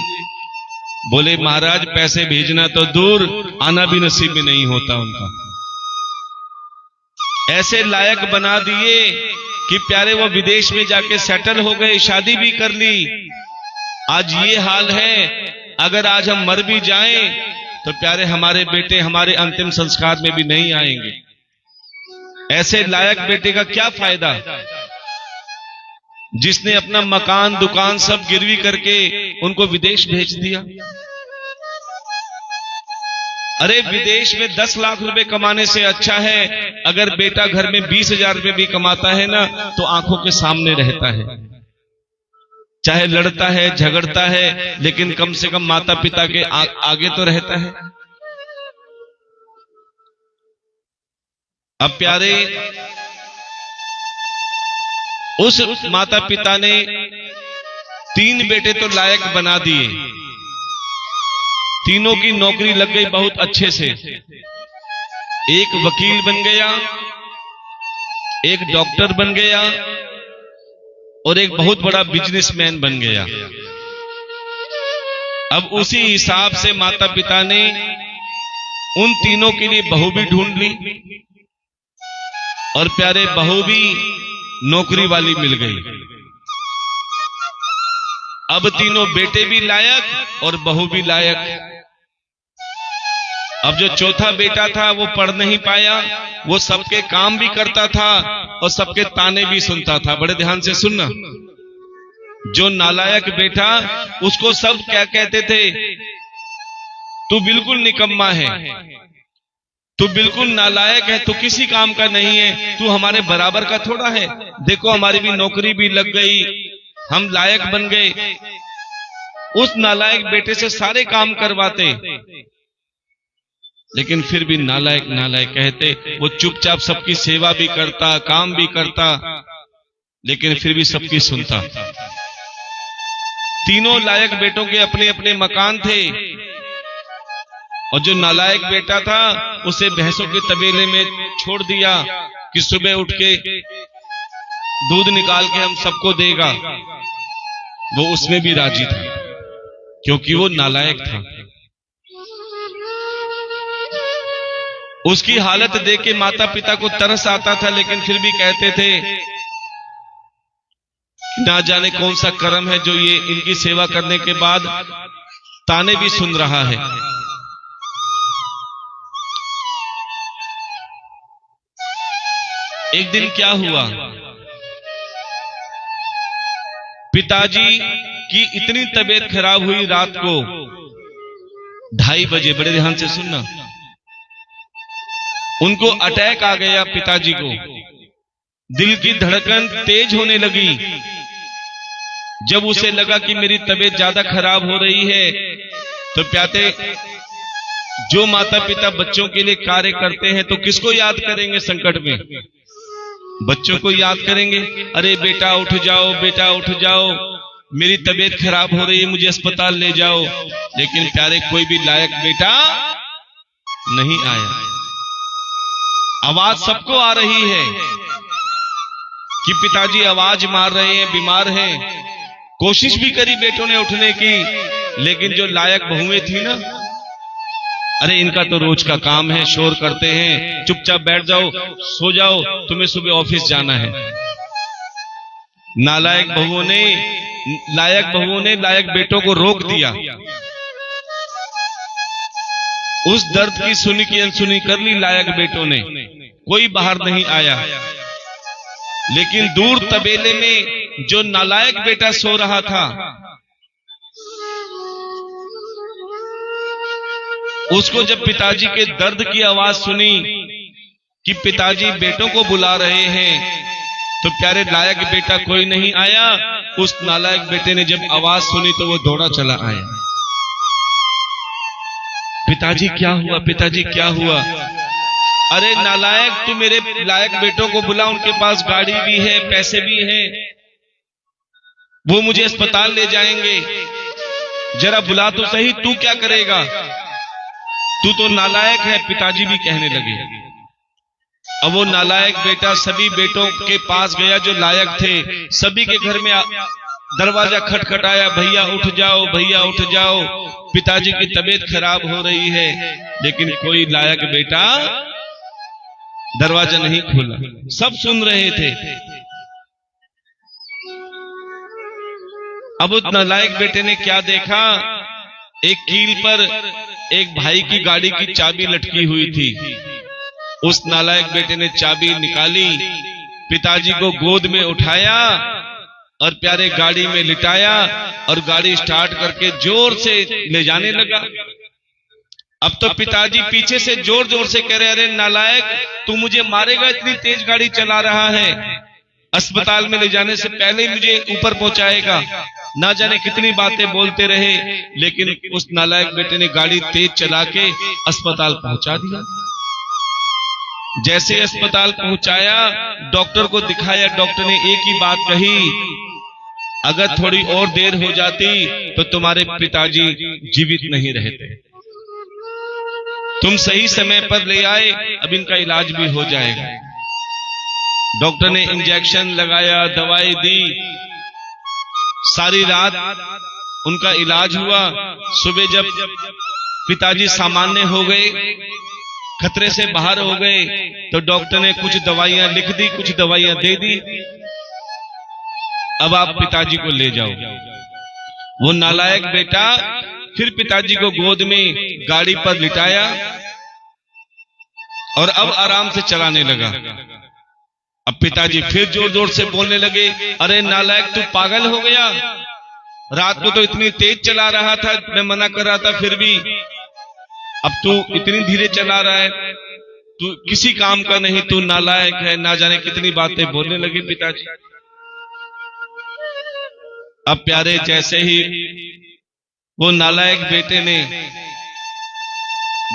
बोले महाराज पैसे भेजना तो दूर, आना भी नसीब में नहीं होता उनका। ऐसे लायक बना दिए कि प्यारे वो विदेश में जाके सेटल हो गए, शादी भी कर ली। आज ये हाल है, अगर आज हम मर भी जाएं तो प्यारे हमारे बेटे हमारे अंतिम संस्कार में भी नहीं आएंगे। ऐसे लायक बेटे का क्या फायदा, जिसने अपना मकान दुकान सब गिरवी करके उनको विदेश भेज दिया। अरे विदेश में 10 लाख रुपए कमाने से अच्छा है अगर बेटा घर में 20,000 रुपए भी कमाता है ना, तो आंखों के सामने रहता है। चाहे लड़ता है झगड़ता है, लेकिन कम से कम माता पिता के आगे तो रहता है। अब प्यारे उस माता पिता ने 3 बेटे तो लायक बना दिए, तीनों की नौकरी लग गई बहुत अच्छे से। एक वकील बन गया, एक डॉक्टर बन गया और एक बहुत बड़ा बिजनेसमैन बन गया। अब उसी हिसाब से माता पिता ने उन तीनों के लिए बहू भी ढूंढ ली और प्यारे बहू भी नौकरी वाली मिल गई। अब तीनों बेटे भी लायक और बहू भी लायक। अब जो चौथा बेटा था वो पढ़ नहीं पाया, वो सबके काम भी करता था और सबके ताने भी सुनता था। बड़े ध्यान से सुनना। जो नालायक बेटा, उसको सब क्या कहते थे, तू बिल्कुल निकम्मा है, तू बिल्कुल नालायक है, तू किसी काम का नहीं है, तू हमारे बराबर का थोड़ा है। देखो हमारी भी नौकरी भी लग गई, हम लायक बन गए। उस नालायक बेटे से सारे काम करवाते, लेकिन फिर भी नालायक नालायक कहते। वो चुपचाप सबकी सेवा भी करता, काम भी करता, लेकिन फिर भी सबकी सुनता। तीनों लायक बेटों के अपने अपने मकान थे और जो नालायक बेटा था उसे भैंसों के तबेले में छोड़ दिया कि सुबह उठ के दूध निकाल के हम सबको देगा। वो उसमें भी राजी था क्योंकि वो नालायक था। उसकी हालत देख के माता पिता को तरस आता था, लेकिन फिर भी कहते थे ना जाने कौन सा कर्म है जो ये इनकी सेवा करने के बाद ताने भी सुन रहा है। एक दिन क्या हुआ, पिताजी की इतनी तबीयत खराब हुई, रात को 2:30 बजे, बड़े ध्यान से सुनना, उनको अटैक आ गया। पिताजी को दिल की धड़कन तेज होने लगी। जब उसे लगा कि मेरी तबीयत ज्यादा खराब हो रही है, तो प्याते जो माता पिता बच्चों के लिए कार्य करते हैं तो किसको याद करेंगे संकट में? बच्चों को याद करेंगे। अरे बेटा उठ जाओ, बेटा उठ जाओ, मेरी तबीयत खराब हो रही है, मुझे अस्पताल ले जाओ। लेकिन प्यारे कोई भी लायक बेटा नहीं आया। आवाज सबको आ रही है कि पिताजी आवाज मार रहे हैं, बीमार हैं। कोशिश भी करी बेटों ने उठने की, लेकिन जो लायक बहुएं थी ना, अरे इनका तो रोज का काम है, शोर करते हैं, चुपचाप बैठ जाओ, सो जाओ, तुम्हें सुबह ऑफिस जाना है। नालायक बहुओं ने, लायक बहुओं ने लायक बेटों को रोक दिया। उस दर्द की सुनी की अनसुनी कर ली लायक बेटों ने, कोई बाहर नहीं आया। लेकिन दूर तबेले में जो नालायक बेटा सो रहा था, उसको जब पिताजी के दर्द की आवाज सुनी कि पिताजी बेटों को बुला रहे हैं, तो प्यारे लायक बेटा कोई नहीं आया। उस नालायक बेटे ने जब आवाज सुनी तो वो दौड़ा चला आया। पिताजी क्या हुआ, पिताजी क्या हुआ? अरे नालायक, तू मेरे लायक बेटों को बुला, उनके पास गाड़ी भी है, पैसे भी हैं, वो मुझे अस्पताल ले जाएंगे। जरा बुला तो सही, तू क्या करेगा? तू तो नालायक है, पिताजी भी कहने लगे। अब वो नालायक बेटा सभी बेटों के पास गया जो लायक थे, सभी के घर में दरवाजा खटखटाया, भैया उठ जाओ, भैया उठ जाओ, पिताजी की तबीयत खराब हो रही है। लेकिन कोई लायक बेटा दरवाजा नहीं खोला। सब सुन रहे थे। अब उस नालायक बेटे ने क्या देखा, एक कील पर एक भाई की गाड़ी की चाबी लटकी हुई थी। उस नालायक बेटे ने चाबी निकाली, पिताजी को गोद में उठाया और प्यारे गाड़ी में लिटाया और गाड़ी स्टार्ट करके जोर से ले जाने लगा। अब तो पिताजी पीछे से जोर जोर से कह रहे, अरे नालायक, तू मुझे मारेगा, इतनी तेज गाड़ी चला रहा है, अस्पताल में ले जाने से पहले ही मुझे ऊपर पहुंचाएगा। ना जाने कितनी बातें बोलते रहे, लेकिन उस नालायक बेटे ने गाड़ी तेज चला के अस्पताल पहुंचा दिया। जैसे अस्पताल पहुंचाया, डॉक्टर को दिखाया, डॉक्टर ने एक ही बात कही, अगर थोड़ी और देर हो जाती तो तुम्हारे पिताजी जीवित नहीं रहते। तुम सही समय पर ले आए, अब इनका इलाज भी हो जाएगा। डॉक्टर ने इंजेक्शन लगाया, दवाई दी, सारी रात उनका इलाज हुआ। सुबह जब पिताजी सामान्य हो गए, खतरे से बाहर हो गए, तो डॉक्टर ने कुछ दवाइयां लिख दी, कुछ दवाइयां दे दी। अब आप पिताजी को ले जाओ। वो नालायक बेटा फिर पिताजी को गोद में गाड़ी पर लिटाया और अब आराम से चलाने लगा। अब पिताजी फिर जोर जोर से बोलने लगे, अरे नालायक, तू पागल हो गया, रात को तो इतनी तेज चला रहा था, मैं मना कर रहा था, फिर भी अब तू इतनी धीरे चला रहा है, तू किसी काम का नहीं, तू नालायक है। ना जाने कितनी बातें बोलने लगे पिताजी। अब प्यारे जैसे ही वो नालायक बेटे ने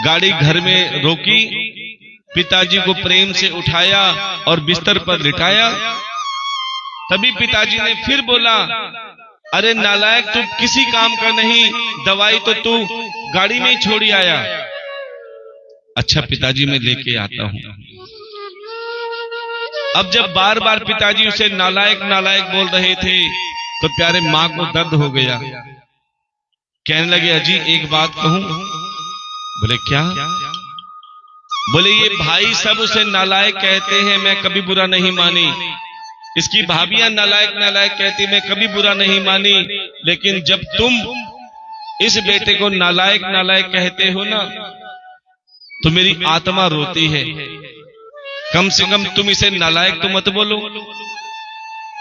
गाड़ी घर में रोकी, पिताजी को प्रेम से उठाया और बिस्तर पर लिटाया, तभी पिताजी ने फिर बोला, अरे नालायक, तू किसी काम का नहीं, दवाई तो तू गाड़ी में ही छोड़ी आया। अच्छा पिताजी, मैं लेके आता हूं। अब जब बार बार पिताजी उसे नालायक नालायक बोल रहे थे, तो प्यारे मां को दर्द हो गया। कहने लगे, अजी एक बात कहूं? बोले क्या? बोले ये भाई सब उसे नालायक कहते हैं, मैं कभी बुरा नहीं मानी, इसकी भाभियां नालायक नालायक कहती, मैं कभी बुरा नहीं मानी, लेकिन जब तुम इस बेटे को नालायक नालायक कहते हो ना, तो मेरी आत्मा रोती है। कम से कम तुम इसे नालायक तो मत बोलो।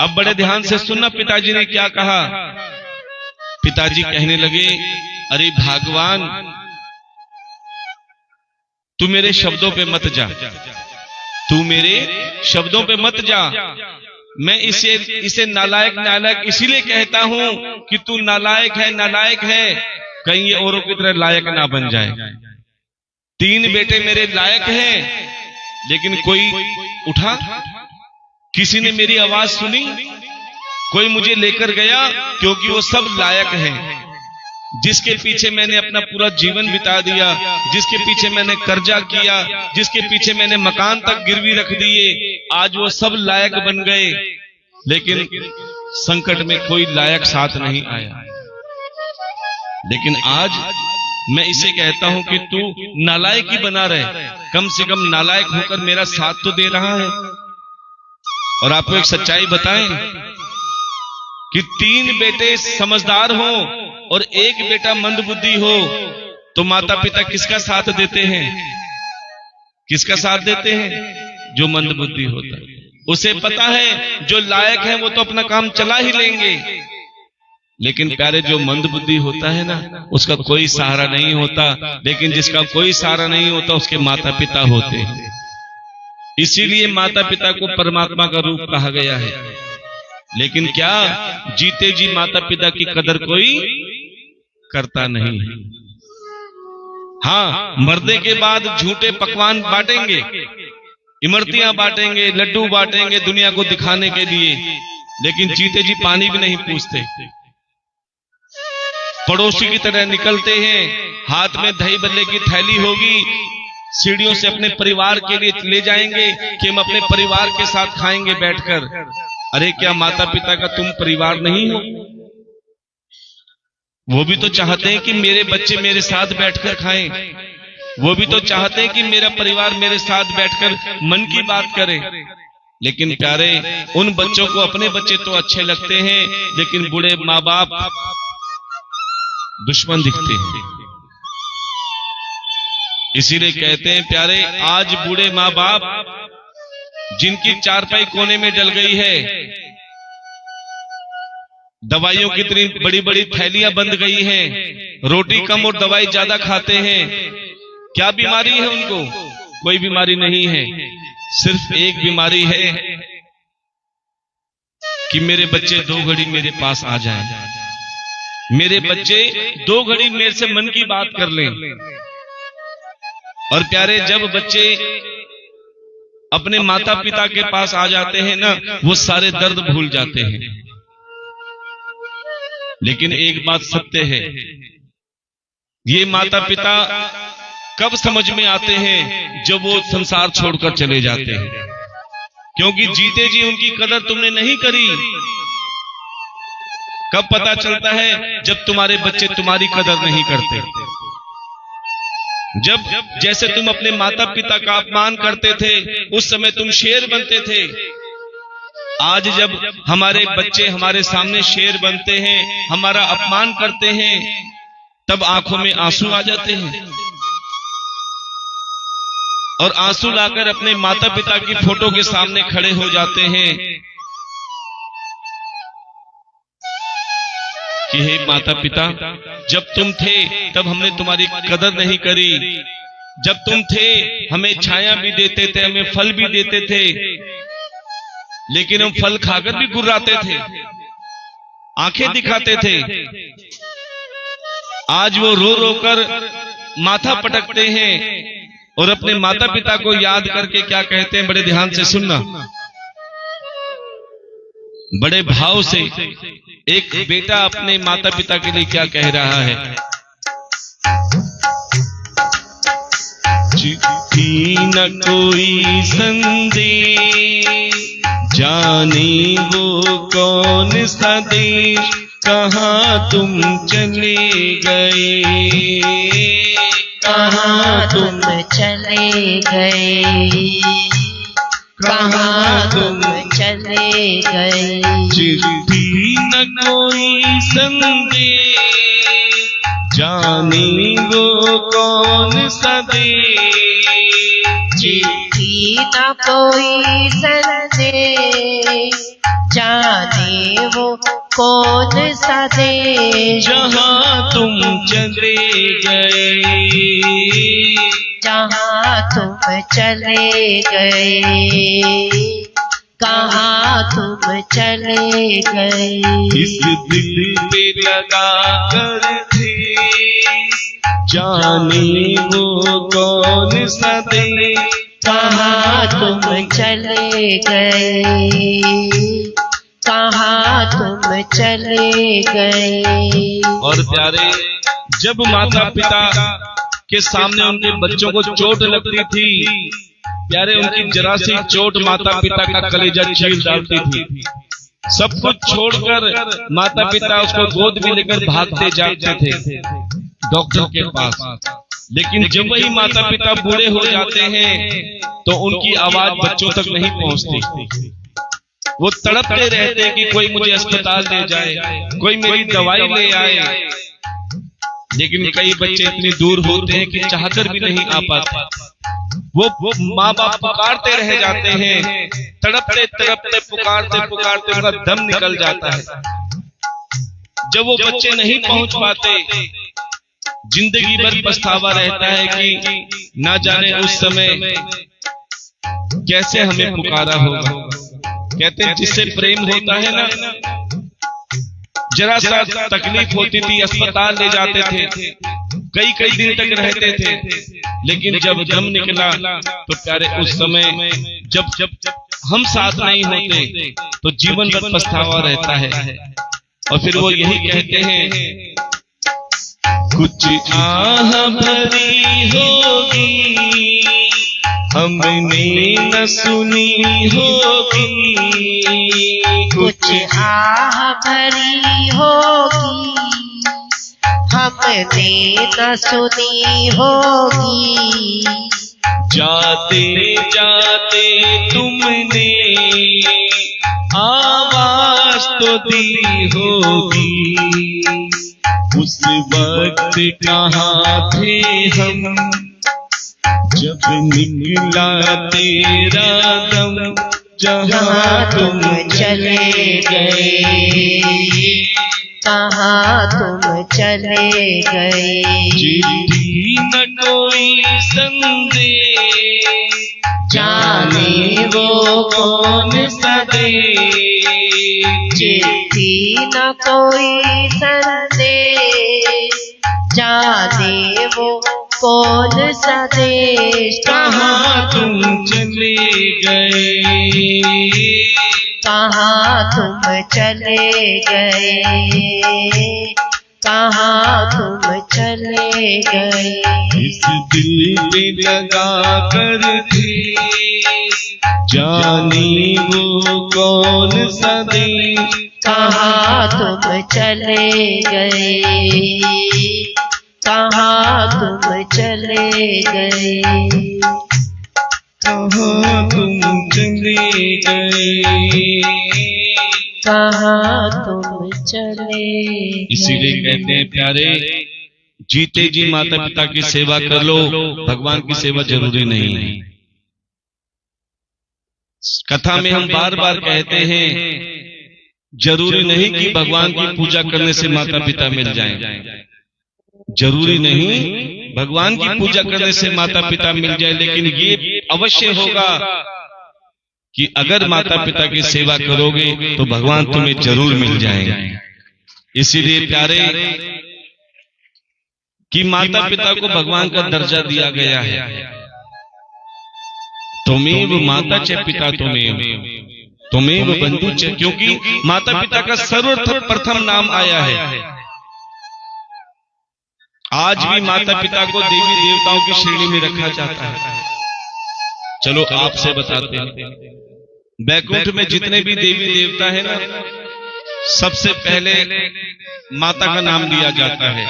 अब बड़े ध्यान से सुनना पिताजी ने क्या कहा। पिताजी कहने लगे, अरे भगवान, तू मेरे शब्दों पे मत जा, तू मेरे शब्दों पे मत जा। मैं इसे नालायक नालायक इसीलिए कहता हूं कि तू नालायक है, कहीं ये औरों की तरह लायक ना बन जाए। 3 बेटे मेरे लायक हैं, लेकिन कोई उठा, किसी ने मेरी आवाज सुनी, कोई मुझे लेकर गया, क्योंकि वो सब लायक हैं। जिसके पीछे मैंने अपना पूरा जीवन बिता दिया, जिसके पीछे मैंने कर्जा किया, जिसके पीछे मैंने मकान तक गिरवी रख दिए, आज वो सब लायक बन गए, लेकिन संकट में कोई लायक साथ नहीं आया। लेकिन आज मैं इसे कहता हूं कि तू नालायक ही बना रहे, कम से कम नालायक होकर मेरा साथ तो दे रहा है। और आपको एक सच्चाई बताएं कि 3 बेटे समझदार हो और 1 बेटा मंदबुद्धि हो, तो माता पिता किसका साथ देते हैं? किसका साथ देते हैं? जो मंदबुद्धि होता है। उसे पता है जो लायक है वो तो अपना काम चला ही लेंगे, लेकिन प्यारे जो मंदबुद्धि होता है ना, उसका कोई सहारा नहीं होता। लेकिन जिसका कोई सहारा नहीं होता, उसके माता पिता होते हैं। इसीलिए माता पिता को परमात्मा का रूप कहा गया है। लेकिन क्या जीते जी माता पिता की कदर कोई करता नहीं। हाँ, मरने के बाद झूठे पकवान बांटेंगे, इमरतियां बांटेंगे, लड्डू बांटेंगे दुनिया को दिखाने के लिए, लेकिन जीते जी पानी भी नहीं पूछते। पड़ोसी की तरह निकलते हैं, हाथ में दही बल्ले की थैली होगी, सीढ़ियों से अपने परिवार के लिए ले जाएंगे कि हम अपने परिवार के साथ खाएंगे बैठकर। अरे क्या माता पिता का तुम परिवार नहीं हो? वो भी तो चाहते हैं कि मेरे बच्चे मेरे साथ बैठकर खाएं, वो भी तो चाहते हैं कि मेरा परिवार मेरे साथ बैठकर मन की बात करे। लेकिन प्यारे, उन बच्चों को अपने बच्चे तो अच्छे लगते हैं, लेकिन बूढ़े माँ बाप दुश्मन दिखते हैं। इसीलिए कहते हैं प्यारे, आज बूढ़े माँ बाप जिनकी चारपाई कोने में डल गई है, दवाइयों की इतनी बड़ी बड़ी थैलियां बंध गई हैं, रोटी कम और दवाई ज्यादा खाते हैं। क्या बीमारी है उनको? कोई बीमारी नहीं है, सिर्फ एक बीमारी है कि मेरे बच्चे 2 घड़ी मेरे पास आ जाएं, मेरे बच्चे 2 घड़ी मेरे से मन की बात कर लें। और प्यारे, जब बच्चे अपने माता पिता के पास आ जाते हैं ना, वो सारे दर्द भूल जाते हैं। लेकिन एक बात सत्य है, ये माता पिता कब समझ में आते हैं? जब वो संसार छोड़कर चले जाते हैं, क्योंकि जीते जी उनकी कदर तुमने नहीं करी। कब पता चलता है? जब तुम्हारे बच्चे तुम्हारी कदर नहीं करते। जब जैसे तुम अपने माता पिता का अपमान करते थे, उस समय तुम शेर बनते थे। आज जब हमारे बच्चे हमारे सामने शेर बनते हैं, हमारा अपमान करते हैं, तब आंखों में आंसू आ जाते हैं और आंसू लाकर अपने माता पिता की फोटो के सामने खड़े हो जाते हैं कि हे माता पिता, जब तुम थे तब हमने तुम्हारी कदर नहीं करी। जब तुम थे हमें छाया भी देते थे, हमें फल भी देते थे, लेकिन हम फल खाकर भी गुर्राते थे, आंखें दिखाते थे। आज वो रो रो कर माथा पटकते हैं और अपने माता पिता को याद करके क्या कहते हैं? बड़े ध्यान से सुनना, बड़े भाव से एक बेटा अपने माता पिता के लिए क्या कह रहा है। चिट्ठी न कोई संदेश, जाने वो कौन सा देश, कहाँ तुम चले गए, कहाँ तुम चले गए, कहाँ तुम चले गए। चिट्ठी न कोई संदेश, जाने वो कौन सा देश। चिट्ठी न कोई संदेश, जाने वो कौन सा देश। जहाँ तुम चले गए, जहाँ तुम चले गए, कहाँ तुम चले गए। इस दिल पे लगा कर थे, जाने वो कौन सा देश। कहाँ तुम चले गए, कहाँ तुम चले गए। और प्यारे, जब माता पिता के सामने उनके बच्चों को चोट लगती थी, प्यारे उनकी जरा सी चोट माता पिता का कलेजा चीर डालती थी। सब कुछ छोड़कर माता पिता उसको गोद में लेकर भागते जाते थे डॉक्टर के पास। लेकिन जब वही माता पिता बूढ़े हो जाते हैं तो उनकी आवाज बच्चों तक नहीं पहुंचती। वो तड़पते रहते कि कोई मुझे अस्पताल ले जाए, कोई मेरी दवाई ले आए। लेकिन कई बच्चे इतनी दूर होते हैं कि चाहकर भी नहीं आ पाते। वो माँ बाप पुकारते रह जाते हैं, तड़पते तड़पते पुकारते पुकारते उनका दम निकल जाता है। जब वो बच्चे नहीं पहुंच पाते, जिंदगी भर पछतावा रहता है कि ना जाने उस समय कैसे हमें पुकारा होगा। कहते हैं जिससे प्रेम होता है ना, जरा सा तकलीफ होती थी अस्पताल ले जाते थे, कई कई दिन तक रहते थे। लेकिन जब दम निकला तो प्यारे उस समय जब हम साथ नहीं होते तो जीवन भर पछतावा रहता है। और फिर वो यही कहते हैं, कुछ आह भरी होगी हमने न सुनी होगी। कुछ आह भरी होगी हमने न सुनी होगी। जाते जाते तुमने आवाज तो दी होगी। उस वक्त कहाँ थे हम जब निकला तेरा दम। जहाँ तुम चले गए, कहाँ तुम चले गए। चिट्ठी न कोई संदेश, जाने वो कौन सा देश। चिट्ठी न कोई संदेश, जाने वो कौन सा देश। कहाँ तुम चले गए, कहाँ तुम चले गए, कहाँ तुम चले गए। इस दिल पे लगा कर थे, जाने वो कौन सा देश। कहाँ तुम चले गए, कहाँ तुम चले गए। कहाँ तुम चले गए, कहाँ तुम चले। इसीलिए कहते हैं प्यारे, जीते जी माता पिता की सेवा कर लो, भगवान की सेवा जरूरी नहीं है। कथा में हम बार बार कहते हैं, जरूरी नहीं कि भगवान की पूजा करने से माता पिता मिल जाएं। जरूरी नहीं भगवान की पूजा करने से माता पिता मिल जाए, लेकिन ये अवश्य होगा कि अगर माता पिता की सेवा करोगे तो भगवान तुम्हें जरूर मिल जाएंगे। इसीलिए प्यारे कि माता पिता को भगवान का दर्जा दिया गया है। तुमेव माता च पिता तुमेव बंधु च, क्योंकि माता पिता का सर्वप्रथम नाम आया है। आज भी माता पिता को देवी देवताओं की श्रेणी में रखा जाता है। चलो आपसे बताते हैं, बैकुंठ में जितने भी देवी देवता है ना, सबसे पहले माता का नाम लिया जाता है,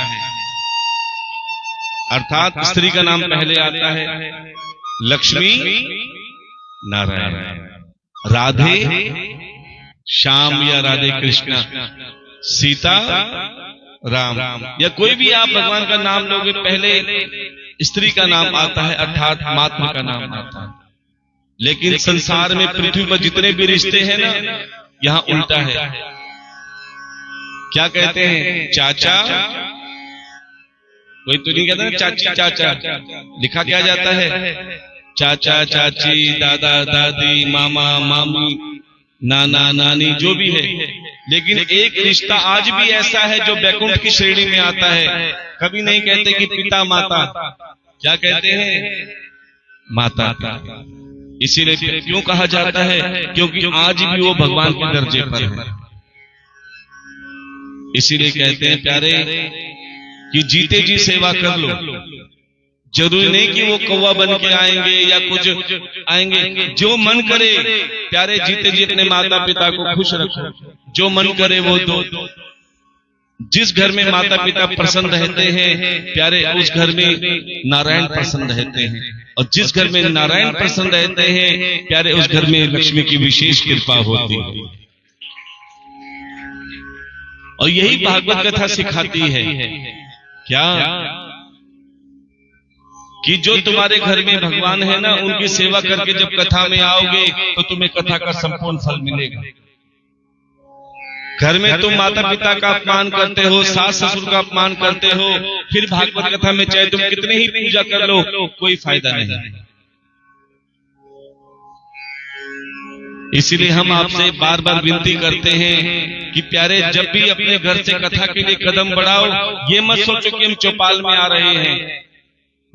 अर्थात स्त्री का नाम पहले आता है, लक्ष्मी नारायण। राधे श्याम या राधे कृष्णा, सीता राम, या कोई भी आप भगवान का नाम लोगे पहले स्त्री का नाम आता है, अर्थात महात्मा का नाम आता है। लेकिन संसार में पृथ्वी पर जितने भी रिश्ते हैं ना, यहां उल्टा है। क्या कहते हैं? चाचा, कोई तो नहीं कहता ना चाची चाचा, लिखा क्या जाता है? चाचा चाची, दादा दादी, मामा मामी, नाना नानी, जो भी है। लेकिन एक रिश्ता आज भी ऐसा है जो वैकुंठ की श्रेणी में आता है। कभी नहीं कहते कि पिता माता, क्या कहते हैं? माता पिता। इसीलिए क्यों कहा जाता है? क्योंकि आज भी वो भगवान के दर्जे पर है। इसीलिए कहते हैं प्यारे कि जीते जी सेवा कर लो। जरूरी नहीं कि वो कौवा बन के आएंगे या कुछ आएंगे, जो मन करे प्यारे जीते जी अपने माता पिता को खुश रखो, जो मन करे वो दो। जिस घर में माता पिता प्रसन्न रहते हैं प्यारे, उस घर में नारायण प्रसन्न रहते हैं, और जिस घर में नारायण प्रसन्न रहते हैं प्यारे, उस घर में लक्ष्मी की विशेष कृपा होती है। और यही भागवत कथा सिखाती है क्या कि जो तुम्हारे घर में भगवान है ना, उनकी सेवा करके जब कथा में आओगे तो तुम्हें कथा का संपूर्ण फल मिलेगा। घर में तुम माता पिता का अपमान करते हो, सास ससुर का अपमान करते हो, फिर भागवत कथा में चाहे तुम कितने ही पूजा कर लो, कोई फायदा नहीं। इसीलिए हम आपसे बार बार विनती करते हैं कि प्यारे, जब भी अपने घर से कथा के लिए कदम बढ़ाओ, ये मत सोचो कि हम चौपाल में आ रहे हैं,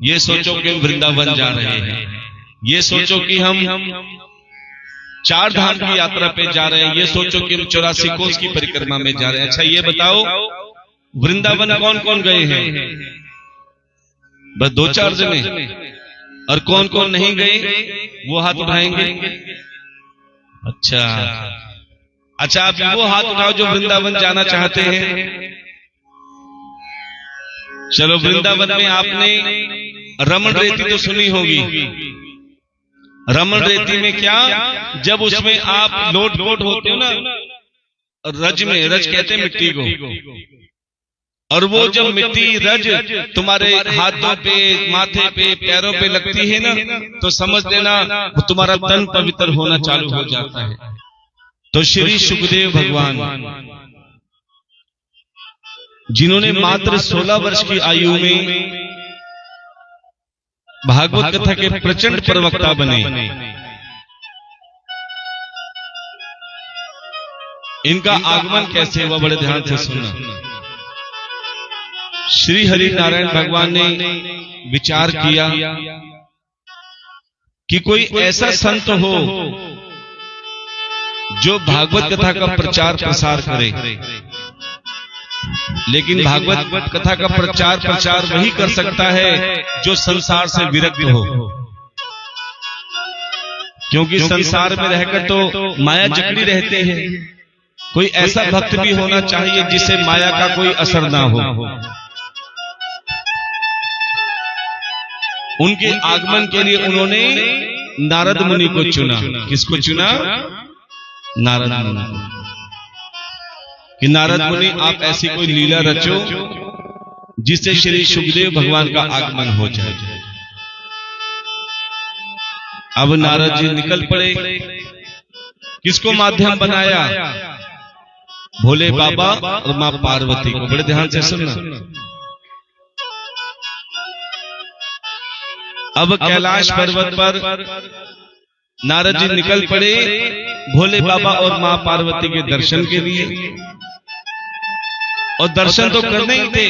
ये सोचो कि हम वृंदावन जा रहे हैं, ये सोचो कि हम 4 धाम की यात्रा पे जा रहे हैं, ये सोचो कि हम 84 कोस की परिक्रमा में जा रहे हैं। अच्छा ये बताओ, वृंदावन कौन कौन गए हैं? बस 2-4 जने। और कौन कौन नहीं गए वो हाथ उठाएंगे। अच्छा आप वो हाथ उठाओ जो वृंदावन जाना चाहते हैं। चलो, वृंदावन में आपने रमण रेती तो सुनी होगी। रमण रेती में क्या, जब उसमें आप लोट लोट होते हो ना, रज में, रज कहते हैं मिट्टी को, और वो जब मिट्टी रज तुम्हारे हाथों पे, माथे पे, पैरों पे लगती है ना, तो समझ लेना वो तुम्हारा तन पवित्र होना चालू हो जाता है। तो श्री सुखदेव भगवान, जिन्होंने मात्र 16 वर्ष की आयु में भागवत कथा के प्रचंड प्रवक्ता बने, इनका आगमन कैसे हुआ, बड़े ध्यान से सुनना। श्री हरि नारायण भगवान ने विचार किया कि कोई ऐसा संत हो जो भागवत कथा का प्रचार प्रसार करे। लेकिन भागवत कथा का प्रचार वही कर सकता है जो संसार से विरक्त हो, क्योंकि संसार में रहकर तो माया जकड़ी रहते हैं। कोई ऐसा भक्त भी होना चाहिए जिसे माया का कोई असर ना हो। उनके आगमन के लिए उन्होंने नारद मुनि को चुना। किसको चुना? नारद मुनि। कि नारद मुनि आप ऐसी कोई लीला रचो जिससे श्री सुखदेव भगवान का आगमन हो जाए। अब नारद जी निकल पड़े। किसको माध्यम बनाया? भोले बाबा और मां पार्वती को। बड़े ध्यान से सुनना। अब कैलाश पर्वत पर नारद जी निकल पड़े भोले बाबा और मां पार्वती के दर्शन के लिए। और दर्शन तो करने ही थे,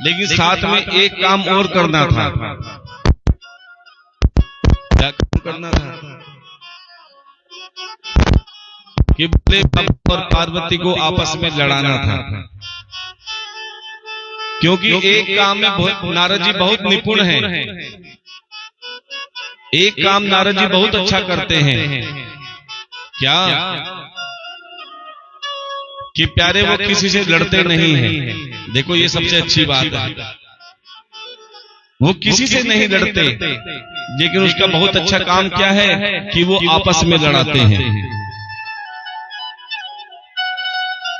लेकिन साथ में एक काम और करना था। क्या काम करना था? कि भोले बाबा और पार्वती को आपस में लड़ाना था। क्योंकि एक काम में नारद जी बहुत निपुण हैं। एक काम नारद जी बहुत अच्छा करते हैं। क्या? कि प्यारे वो किसी से लड़ते नहीं हैं। देखो ये सबसे अच्छी बात है। वो किसी से नहीं लड़ते, लेकिन उसका बहुत अच्छा काम क्या है कि वो आपस में लड़ाते हैं।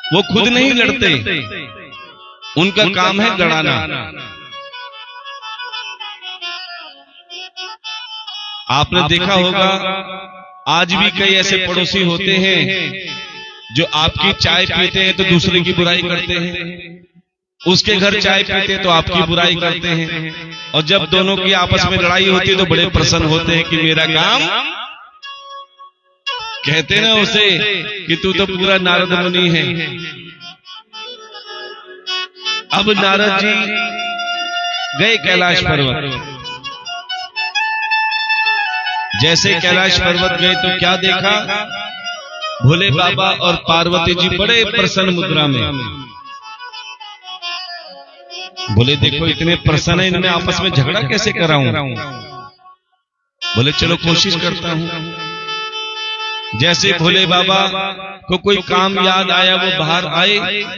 वो खुद नहीं लड़ते, उनका काम है लड़ाना। आपने देखा होगा आज भी कई ऐसे पड़ोसी होते हैं जो आपकी चाय पीते हैं तो दूसरे की बुराई करते हैं, उसके घर चाय पीते हैं तो आपकी बुराई करते हैं, और जब दोनों की आपस में लड़ाई होती है तो बड़े प्रसन्न होते हैं कि मेरा काम, कहते ना उसे कि तू तो पूरा नारद मुनि है। अब नारद जी गए कैलाश पर्वत। जैसे कैलाश पर्वत गए तो क्या देखा, भोले बाबा और पार्वती जी बड़े प्रसन्न मुद्रा में। बोले देखो इतने प्रसन्न है, इनमें आपस में झगड़ा कैसे कराऊं? बोले चलो कोशिश करता हूं। जैसे भोले बाबा को कोई काम याद आया, वो बाहर आए,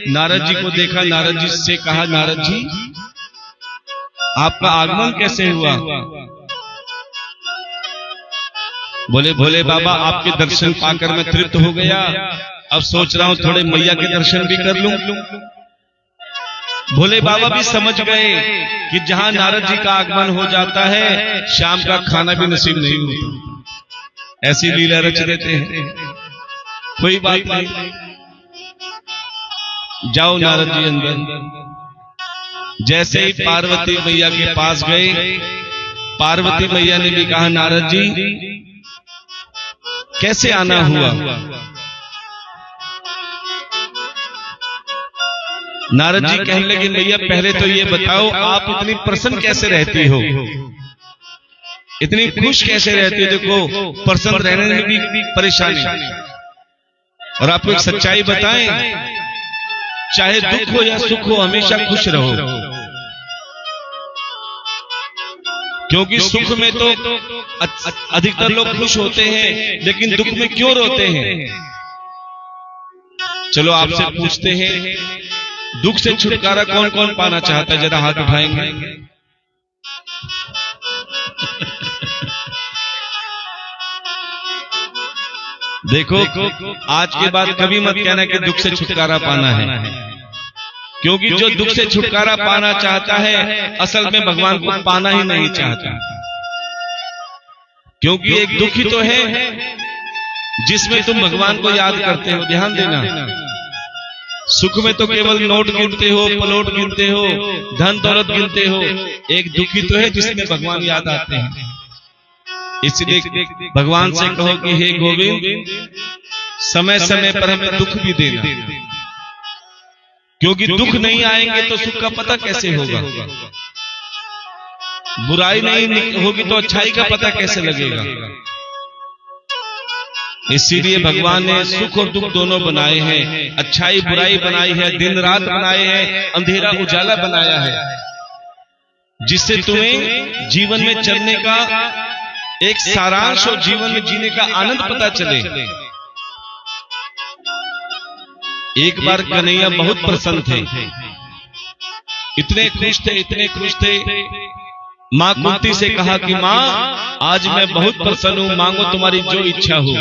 नारद जी को देखा, नारद जी से कहा, नारद जी आपका आगमन कैसे हुआ? बोले भोले बाबा आपके दर्शन पाकर मैं तृप्त हो गया, अब सोच रहा हूं थोड़े मैया के दर्शन भी कर लूं। भोले बाबा भी समझ गए कि जहां नारद जी का आगमन हो जाता है शाम का खाना भी नसीब नहीं होता। ऐसी लीला रच देते हैं। कोई बात नहीं, जाओ नारद जी अंदर। जैसे ही पार्वती मैया के पास गए, पार्वती मैया ने भी कहा, नारद जी कैसे आना हुआ? नारद जी कहने लगे, मैया पहले तो ये बताओ आप इतनी प्रसन्न कैसे रहती हो, इतनी खुश कैसे रहती हो? देखो प्रसन्न रहने में भी परेशानी, और आपको एक सच्चाई बताएं, चाहे दुख हो या सुख हो हमेशा खुश रहो, क्योंकि सुख में तो अधिकतर लोग खुश होते हैं, लेकिन दुख में क्यों रोते हैं? चलो आपसे पूछते हैं, दुख से छुटकारा कौन कौन पाना चाहता है? जरा हाथ उठाएंगे। देखो आज के बाद कभी मत कहना कि दुख से छुटकारा पाना है, क्योंकि जो दुख से छुटकारा पाना चाहता है असल में भगवान को पाना ही नहीं चाहता। क्योंकि एक दुख ही तो है जिसमें तुम भगवान को याद करते हो। ध्यान देना, सुख में तो केवल नोट गिनते हो, प्लॉट गिनते हो, धन दौलत गिनते हो। एक दुख ही तो है जिसमें भगवान याद आते हैं। इसलिए भगवान से कहो कि हे गोविंद समय समय पर हमें दुख भी देना, क्योंकि दुख नहीं आएंगे तो सुख का पता कैसे होगा? बुराई नहीं होगी तो अच्छाई का पता कैसे लगेगा? इसीलिए भगवान ने सुख और दुख दोनों बनाए हैं, अच्छाई बुराई बनाई है, दिन रात बनाए हैं, अंधेरा उजाला बनाया है, जिससे तुम्हें जीवन में चलने का एक सारांश और जीवन में जीने का आनंद पता चले। एक बार कन्हैया बहुत प्रसन्न थे, इतने खुश थे, इतने खुश थे। मां कुंती से कहा कि मां आज मैं बहुत प्रसन्न हूं, मांगो तुम्हारी जो इच्छा हो,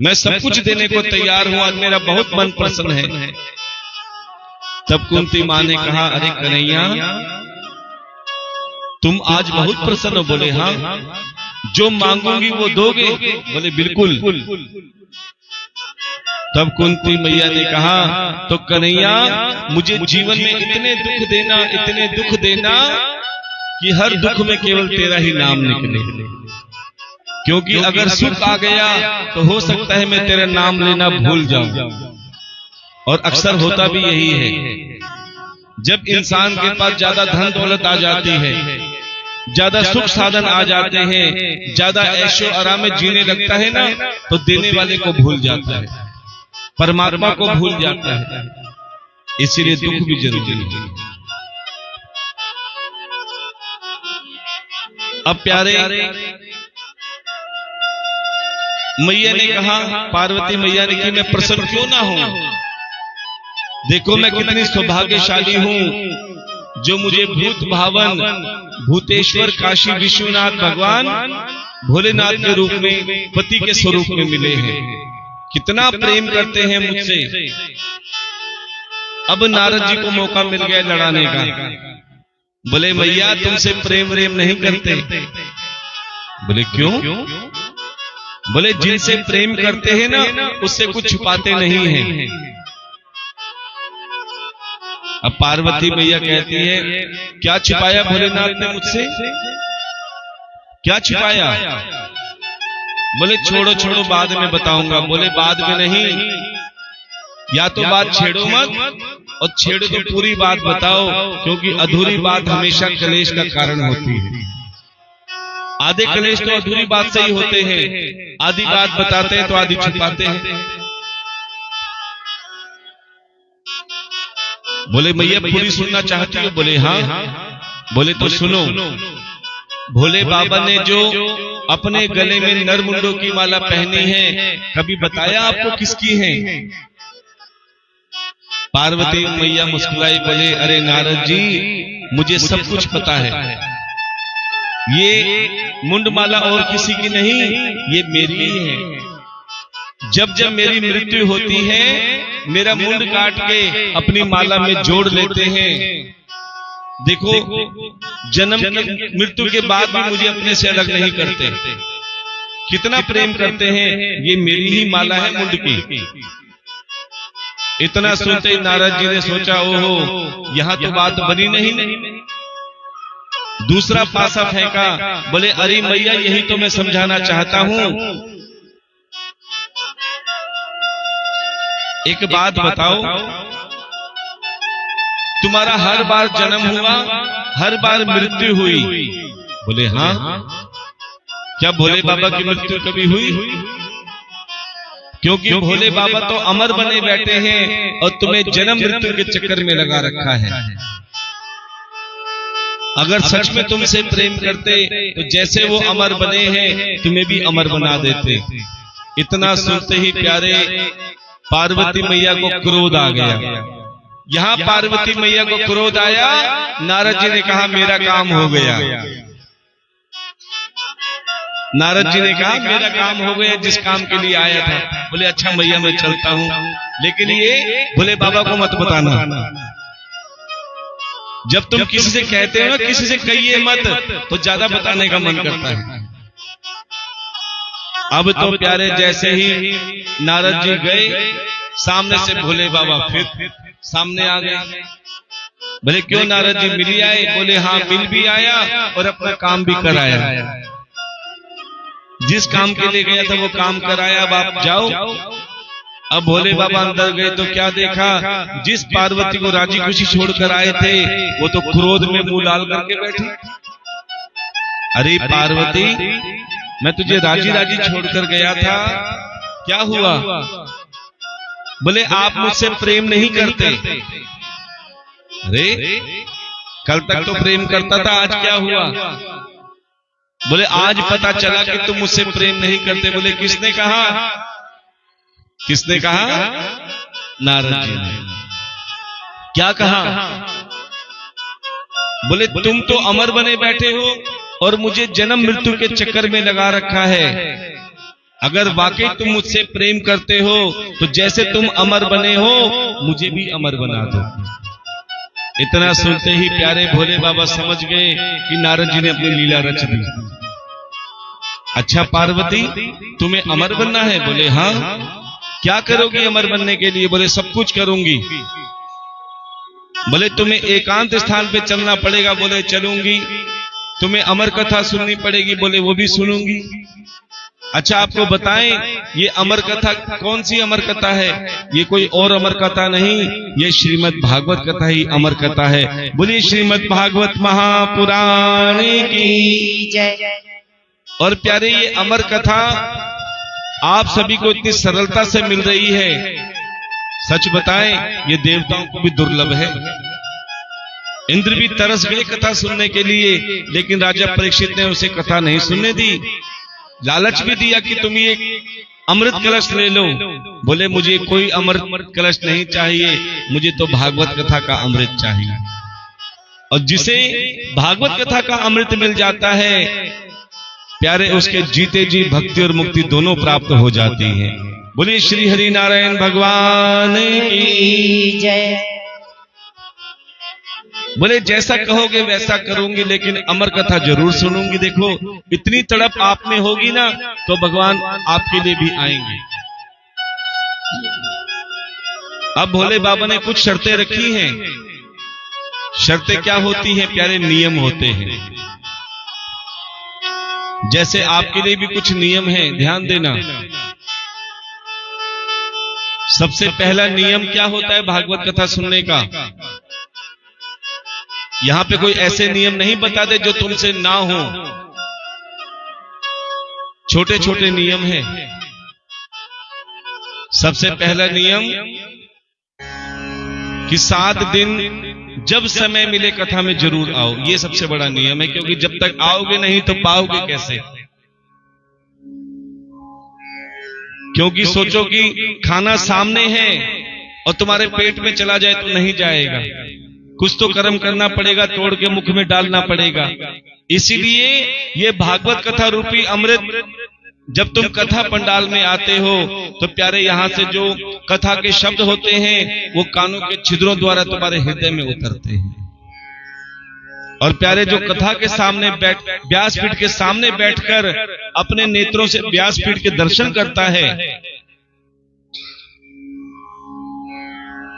मैं सब कुछ देने को तैयार हूं, आज मेरा बहुत मन प्रसन्न है। तब कुंती मां ने कहा, अरे कन्हैया तुम आज बहुत प्रसन्न हो? बोले हाँ। जो मांगूंगी वो दोगे? बोले बिल्कुल। तब कुंती मैया ने कहा, तो कन्हैया मुझे जीवन में इतने दुख देना, इतने दुख देना कि हर दुख में केवल तेरा ही नाम निकले, क्योंकि अगर सुख आ गया तो हो सकता है मैं तेरा नाम लेना भूल जाऊं। और अक्सर होता भी यही है, जब इंसान के पास ज्यादा धन दौलत आ जाती है, ज्यादा सुख साधन आ जाते हैं, ज्यादा ऐशो आराम में जीने लगता है ना, तो देने वाले को भूल जाता है, परमात्मा को भूल जाता है। इसीलिए दुख भी जरूरी है। अब प्यारे मैया ने कहा, पार्वती मैया ने कि मैं प्रसन्न क्यों ना हूं? देखो मैं कितनी सौभाग्यशाली हूं, जो मुझे भूत भावन भूतेश्वर काशी विश्वनाथ भगवान भोलेनाथ के रूप में पति के स्वरूप में मिले हैं। कितना प्रेम करते हैं मुझसे। अब नारद जी को मौका मिल गया लड़ाने का। बोले मैया तुमसे प्रेम नहीं करते। बोले क्यों? बोले जिनसे प्रेम करते हैं ना उससे कुछ छुपाते नहीं हैं। अब पार्वती मैया कहती है क्या छुपाया भोलेनाथ ने मुझसे? क्या छुपाया? बोले छोड़ो छोड़ो बाद में बताऊंगा। बोले बाद में नहीं, या तो बात छेड़ो मत, और छेड़ो तो पूरी बात बताओ, क्योंकि अधूरी बात हमेशा कलेश का कारण होती है। आधे कलेश तो अधूरी बात से ही होते हैं, आधी बात बताते हैं तो आधी छुपाते हैं। बोले मैया पूरी सुनना चाहती हो? बोले हाँ। बोले तो सुनो। भोले बाबा ने जो अपने गले में नरमुंडों की माला पहनी है, कभी बताया आपको किसकी है? पार्वती मैया मुस्कुराई, बोले अरे नारद जी मुझे सब कुछ पता है। ये मुंडमाला और किसी की नहीं, ये मेरी ही है। जब जब मेरी मृत्यु होती है मेरा मुंड काट के अपनी माला में जोड़ लेते हैं। देखो जन्म मृत्यु के बाद भी मुझे अपने से अलग नहीं करते। कितना प्रेम करते हैं। ये मेरी ही माला है मुंड की। इतना सुनते नारद जी ने सोचा ओहो यहां तो बात बनी नहीं। दूसरा पासा फेंका। बोले अरे मैया यही तो मैं समझाना चाहता हूं। एक बात बताओ, तुम्हारा हर बार जन्म हुआ, हर बार मृत्यु हुई? बोले हाँ। क्या भोले बाबा की मृत्यु कभी हुई? क्योंकि भोले बाबा तो अमर बने बैठे हैं और तुम्हें जन्म मृत्यु के चक्कर में लगा रखा है। अगर सच में तुमसे प्रेम करते तो जैसे वो अमर बने हैं तुम्हें भी अमर बना देते। इतना सुनते ही प्यारे पार्वती मैया को क्रोध आ गया। यहां पार्वती मैया को क्रोध आया। नारद जी ने कहा मेरा काम हो गया। नारद जी ने कहा मेरा काम हो गया, जिस काम के लिए आया था। बोले अच्छा मैया मैं चलता हूं, लेकिन ये भोले बाबा को मत बताना। जब तुम किसी से कहते हो ना किसी से कहिए मत, तो ज्यादा बताने का मन करता है। अब तो प्यारे जैसे ही नारद जी गए, सामने से भोले बाबा फिर सामने आ गए। बोले क्यों नारद जी मिल आए? बोले हाँ मिल भी आया और अपना काम भी कराया। जिस काम के लिए गया था वो काम कराया। अब आप जाओ। अब भोले बाबा अंदर गए तो क्या देखा? जिस पार्वती को राजी खुशी छोड़कर आए थे वो तो क्रोध में मुंह लाल करके बैठी। अरे पार्वती मैं तुझे राजी राजी छोड़कर गया था, क्या हुआ? बोले आप मुझसे प्रेम नहीं करते। अरे कल तक तो प्रेम करता था, आज क्या हुआ? बोले आज पता चला कि तुम मुझसे प्रेम नहीं करते। बोले किसने कहा? किसने कहा? नारद जी ने। क्या कहा? बोले तुम तो अमर बने बैठे हो और मुझे जन्म मृत्यु के चक्कर में लगा रखा है। अगर वाकई तुम मुझसे प्रेम करते हो तो जैसे तुम अमर बने हो मुझे भी अमर बना दो। इतना सुनते ही प्यारे भोले बाबा समझ गए कि नारद जी ने अपनी लीला रच दी। अच्छा पार्वती तुम्हें अमर बनना है? बोले हाँ। क्या करोगी अमर बनने के लिए? बोले सब कुछ करूंगी। बोले तुम्हें एकांत स्थान पे चलना पड़ेगा। बोले चलूंगी। तुम्हें अमर कथा सुननी पड़ेगी। बोले वो भी सुनूंगी। अच्छा आपको बताएं ये अमर कथा कौन सी अमर कथा है? ये कोई और अमर कथा नहीं, ये श्रीमद् भागवत कथा ही अमर कथा है। बोलिए श्रीमद् भागवत महापुराण की जय। और प्यारे ये अमर कथा आप सभी को इतनी सरलता से मिल रही है, सच बताएं ये देवताओं को भी दुर्लभ है। इंद्र भी तरस गए कथा सुनने के लिए, लेकिन राजा परीक्षित ने उसे कथा नहीं सुनने दी। लालच भी दिया कि तुम ये अमृत कलश ले लो। बोले मुझे कोई अमृत कलश नहीं चाहिए, मुझे तो भागवत कथा का अमृत चाहिए। और जिसे भागवत कथा का अमृत मिल जाता है प्यारे, उसके जीते जी भक्ति और मुक्ति दोनों प्राप्त हो जाती है। बोलिए श्री हरि नारायण भगवान की जय। बोले जैसा कहोगे वैसा करूंगी, लेकिन अमर कथा जरूर सुनूंगी। देखो इतनी तड़प आप में होगी ना तो भगवान आपके लिए भी आएंगे। अब भोले बाबा ने कुछ शर्तें रखी हैं। शर्तें क्या होती हैं प्यारे? नियम होते हैं। जैसे आपके लिए भी कुछ नियम हैं, ध्यान देना। सबसे पहला नियम क्या होता है भागवत कथा सुनने का? यहां पे कोई ऐसे नियम नहीं बता दे जो तुमसे ना हो। छोटे छोटे नियम हैं। सबसे पहला नियम कि 7 दिन जब समय मिले कथा में जरूर आओ। ये सबसे बड़ा नियम है, क्योंकि जब तक आओगे नहीं तो पाओगे कैसे? क्योंकि सोचो कि खाना सामने है और तुम्हारे पेट में चला जाए तो नहीं जाएगा। कुछ तो कर्म करना पड़ेगा, तोड़ के मुख में डालना पड़ेगा। इसीलिए ये भागवत कथा रूपी अमृत जब तुम कथा पंडाल में आते हो तो प्यारे यहां से जो कथा के शब्द होते हैं वो कानों के छिद्रों द्वारा तुम्हारे हृदय में उतरते हैं। और प्यारे जो कथा के सामने व्यासपीठ के सामने बैठकर अपने नेत्रों से व्यासपीठ के दर्शन करता है,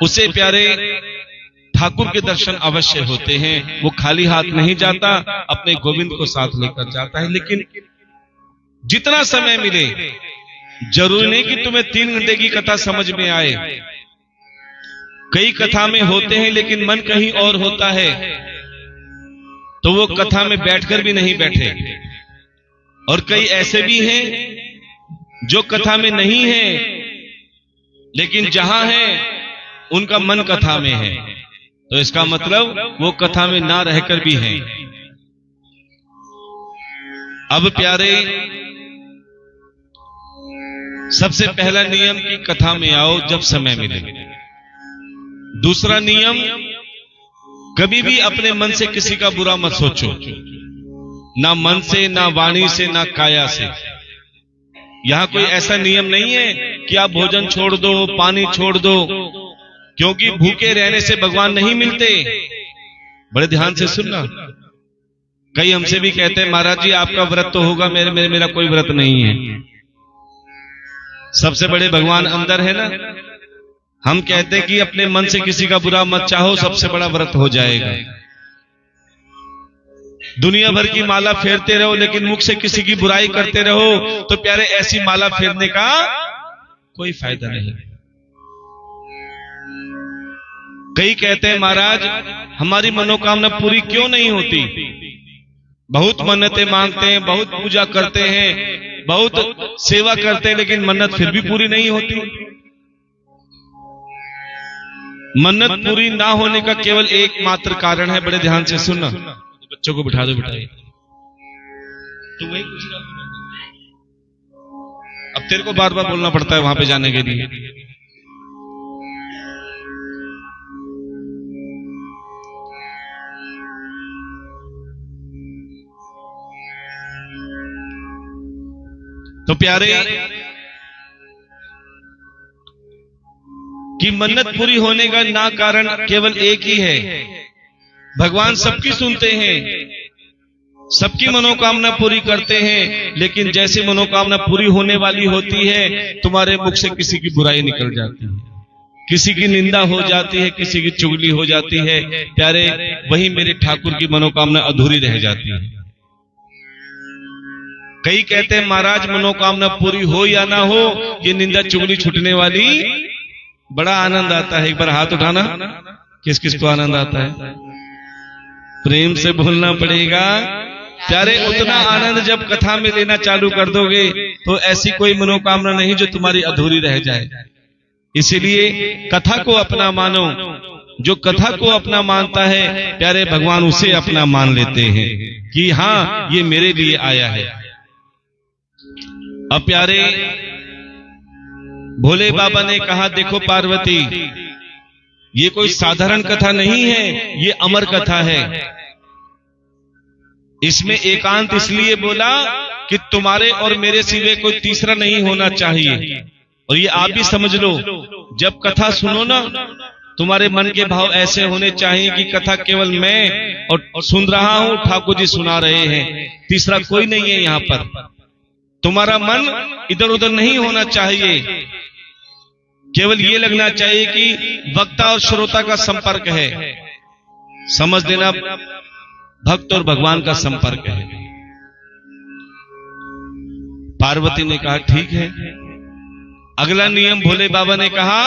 उसे प्यारे ठाकुर के दर्शन अवश्य होते हैं। वो खाली हाथ नहीं जाता, अपने गोविंद को साथ लेकर जाता है। लेकिन जितना समय मिले, जरूरी नहीं कि तुम्हें 3 घंटे की कथा समझ में आए। कई कथा में होते हैं लेकिन मन कहीं और होता है, तो वो कथा में बैठकर भी नहीं बैठे। और कई ऐसे भी हैं जो कथा में नहीं है लेकिन जहां है उनका मन कथा में है, तो इसका मतलब वो कथा में ना रहकर भी हैं। अब प्यारे सबसे पहला नियम कि कथा में आओ जब समय मिले। दूसरा नियम, कभी भी अपने मन से किसी का बुरा मत सोचो, ना मन से, ना वाणी से, ना काया से। यहां कोई ऐसा नियम नहीं है कि आप भोजन छोड़ दो, पानी छोड़ दो, क्योंकि भूखे रहने से भगवान नहीं मिलते। बड़े ध्यान से सुनना। कई हमसे भी कहते हैं महाराज जी आपका व्रत तो होगा, मेरा कोई व्रत नहीं है। सबसे बड़े भगवान अंदर है ना। हम कहते हैं कि अपने मन से किसी का बुरा मत चाहो, सबसे बड़ा व्रत हो जाएगा। दुनिया भर की माला फेरते रहो लेकिन मुख से किसी की बुराई करते रहो तो प्यारे ऐसी माला फेरने का कोई फायदा नहीं। कई कहते हैं महाराज हमारी मनोकामना पूरी क्यों नहीं होती? बहुत मन्नतें मांगते हैं, बहुत पूजा करते हैं, बहुत सेवा करते हैं, लेकिन मन्नत फिर भी पूरी नहीं होती। मन्नत पूरी ना होने का केवल एकमात्र कारण है, बड़े ध्यान से सुनना। बच्चों को बिठा दो, बिठाइए। तो वही कुछ अब तेरे को बार बार बोलना पड़ता है वहां पे जाने के लिए। तो प्यारे कि मन्नत पूरी होने का ना कारण केवल एक ही है, भगवान सबकी सुनते हैं, सबकी मनोकामना पूरी करते हैं, लेकिन जैसे मनोकामना पूरी होने वाली होती है तुम्हारे मुख से किसी की बुराई निकल जाती है, किसी की निंदा हो जाती है, किसी की चुगली हो जाती है। प्यारे वही मेरे ठाकुर की मनोकामना अधूरी रह जाती है। कई कहते हैं महाराज मनोकामना पूरी हो या ना हो, ये निंदा चुगली छूटने वाली बड़ा आनंद आता है। एक बार हाथ उठाना, किस किस को आनंद आता है? प्रेम से बोलना पड़ेगा। प्यारे उतना आनंद जब कथा में लेना चालू कर दोगे तो ऐसी कोई मनोकामना नहीं जो तुम्हारी अधूरी रह जाए। इसीलिए कथा को अपना मानो। जो कथा को अपना मानता है प्यारे भगवान उसे अपना मान लेते हैं कि हाँ ये मेरे लिए आया है। अब प्यारे भोले बाबा ने कहा देखो पार्वती, ये कोई साधारण कथा नहीं है, ये अमर कथा है। इसमें एकांत इसलिए बोला कि तुम्हारे और मेरे सिवा कोई तीसरा नहीं होना चाहिए। और ये आप भी समझ लो, जब कथा सुनो ना, तुम्हारे मन के भाव ऐसे होने चाहिए कि कथा केवल मैं और सुन रहा हूं, ठाकुर जी सुना रहे हैं, तीसरा कोई नहीं है यहां पर। तुम्हारा मन इधर उधर नहीं होना चाहिए, केवल ये लगना चाहिए कि वक्ता और श्रोता का संपर्क है। समझ देना, भक्त और भगवान का संपर्क है। पार्वती ने कहा ठीक है। अगला नियम भोले बाबा ने कहा,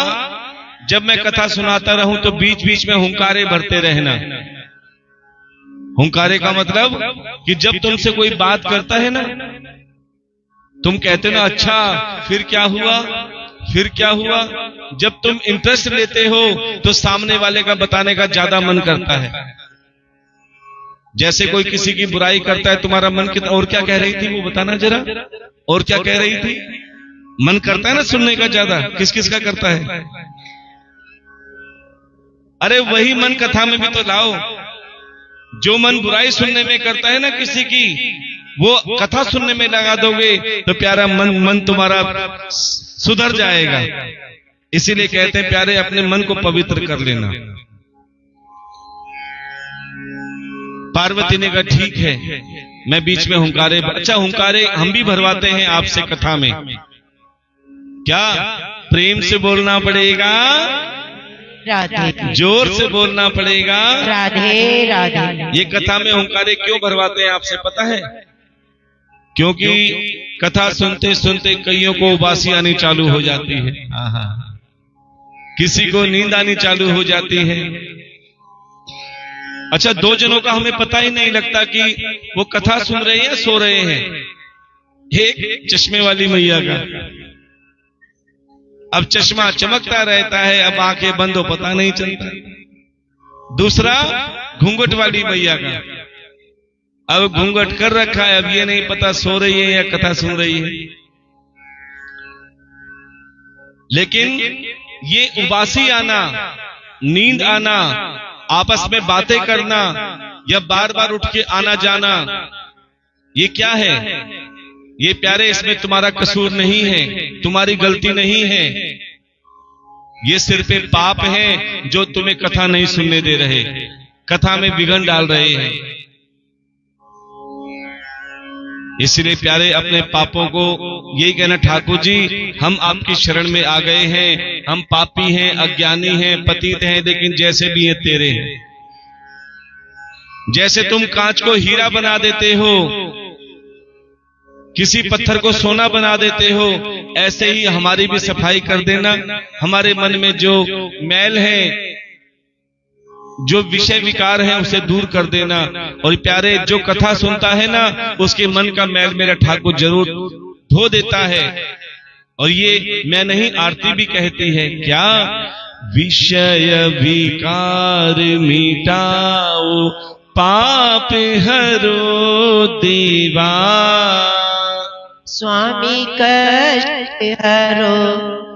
जब मैं कथा सुनाता रहूं तो बीच बीच में हुंकारे भरते रहना। हुंकारे का मतलब कि जब तुमसे कोई बात करता है ना, तुम कहते ना अच्छा फिर क्या हुआ, फिर क्या हुआ। जब तुम इंटरेस्ट लेते हो तो सामने वाले का बताने का ज्यादा मन करता है। जैसे कोई किसी की बुराई करता है, तुम्हारा मन कितना, और क्या कह रही थी वो बताना जरा, और क्या कह रही थी। मन करता है ना सुनने का ज्यादा, किस किस का करता है। अरे वही मन कथा में भी तो लाओ। जो मन बुराई सुनने में करता है ना किसी की, वो कथा सुनने में लगा दोगे तो प्यारा मन तुम्हारा सुधर जाएगा। इसीलिए कहते हैं प्यारे, अपने मन को पवित्र कर लेना। पार्वती ने कहा ठीक है, मैं बीच में हुंकारे, अच्छा हुंकारे हम भी भरवाते हैं आपसे कथा में। क्या प्रेम से बोलना पड़ेगा, राधे जोर से बोलना पड़ेगा। राधे राधे। ये कथा में हुंकारे क्यों भरवाते हैं आपसे पता है? क्योंकि कथा सुनते सुनते कईयों को उबासी आनी चालू हो जाती है, किसी को नींद आनी चालू हो जाती है। अच्छा, दो जनों का हमें पता ही नहीं लगता कि वो कथा सुन रहे हैं या सो रहे हैं। एक चश्मे वाली मैया का, अब चश्मा चमकता रहता है, अब आंखें बंद हो पता नहीं चलता। दूसरा घूंघट वाली मैया का, अब घूंघट कर रखा है, अब ये नहीं पता सो रही है या कथा सुन रही है। लेकिन ये उबासी आना, नींद आना, आपस में बातें करना या बार बार उठ के आना जाना, ये क्या है? ये प्यारे, इसमें तुम्हारा कसूर नहीं है, तुम्हारी गलती नहीं है। ये सिर्फ एक पाप है जो तुम्हें कथा नहीं सुनने दे रहे, कथा में विघ्न डाल रहे हैं। इसलिए प्यारे, अपने पापों को यही कहना, ठाकुर जी हम आपकी शरण में आ गए हैं, हम पापी हैं, अज्ञानी हैं, पतित हैं, लेकिन जैसे भी हैं तेरे हैं। जैसे तुम कांच को हीरा बना देते हो, किसी पत्थर को सोना बना देते हो, ऐसे ही हमारी भी सफाई कर देना। हमारे मन में जो मैल है, जो विषय विकार है, उसे दूर कर देना। और प्यारे, जो कथा सुनता है ना, उसके मन का मैल मेरा ठाकुर जरूर धो देता है। और ये मैं नहीं, आरती भी कहती है क्या, विषय विकार मिटाओ, पाप हरो देवा, स्वामी कष्ट हरो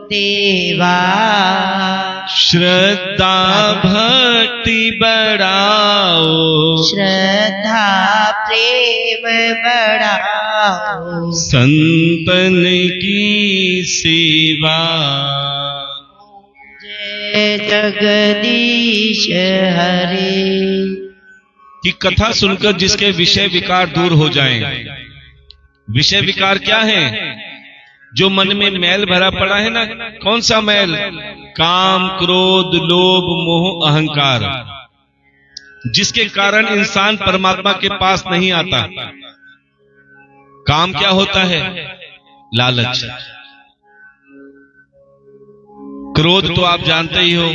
देवा, श्रद्धा भक्ति बढ़ाओ, श्रद्धा प्रेम बढ़ाओ, संतन की सेवा। जय जगदीश हरे। कि कथा सुनकर जिसके विषय विकार दूर हो जाएं। विषय विकार क्या है? जो मन में मैल भरा पड़ा है ना, कौन सा मैल? काम, क्रोध, लोभ, मोह, अहंकार, जिसके कारण इंसान परमात्मा के पास नहीं आता। काम क्या होता है? लालच। क्रोध तो आप जानते ही हो,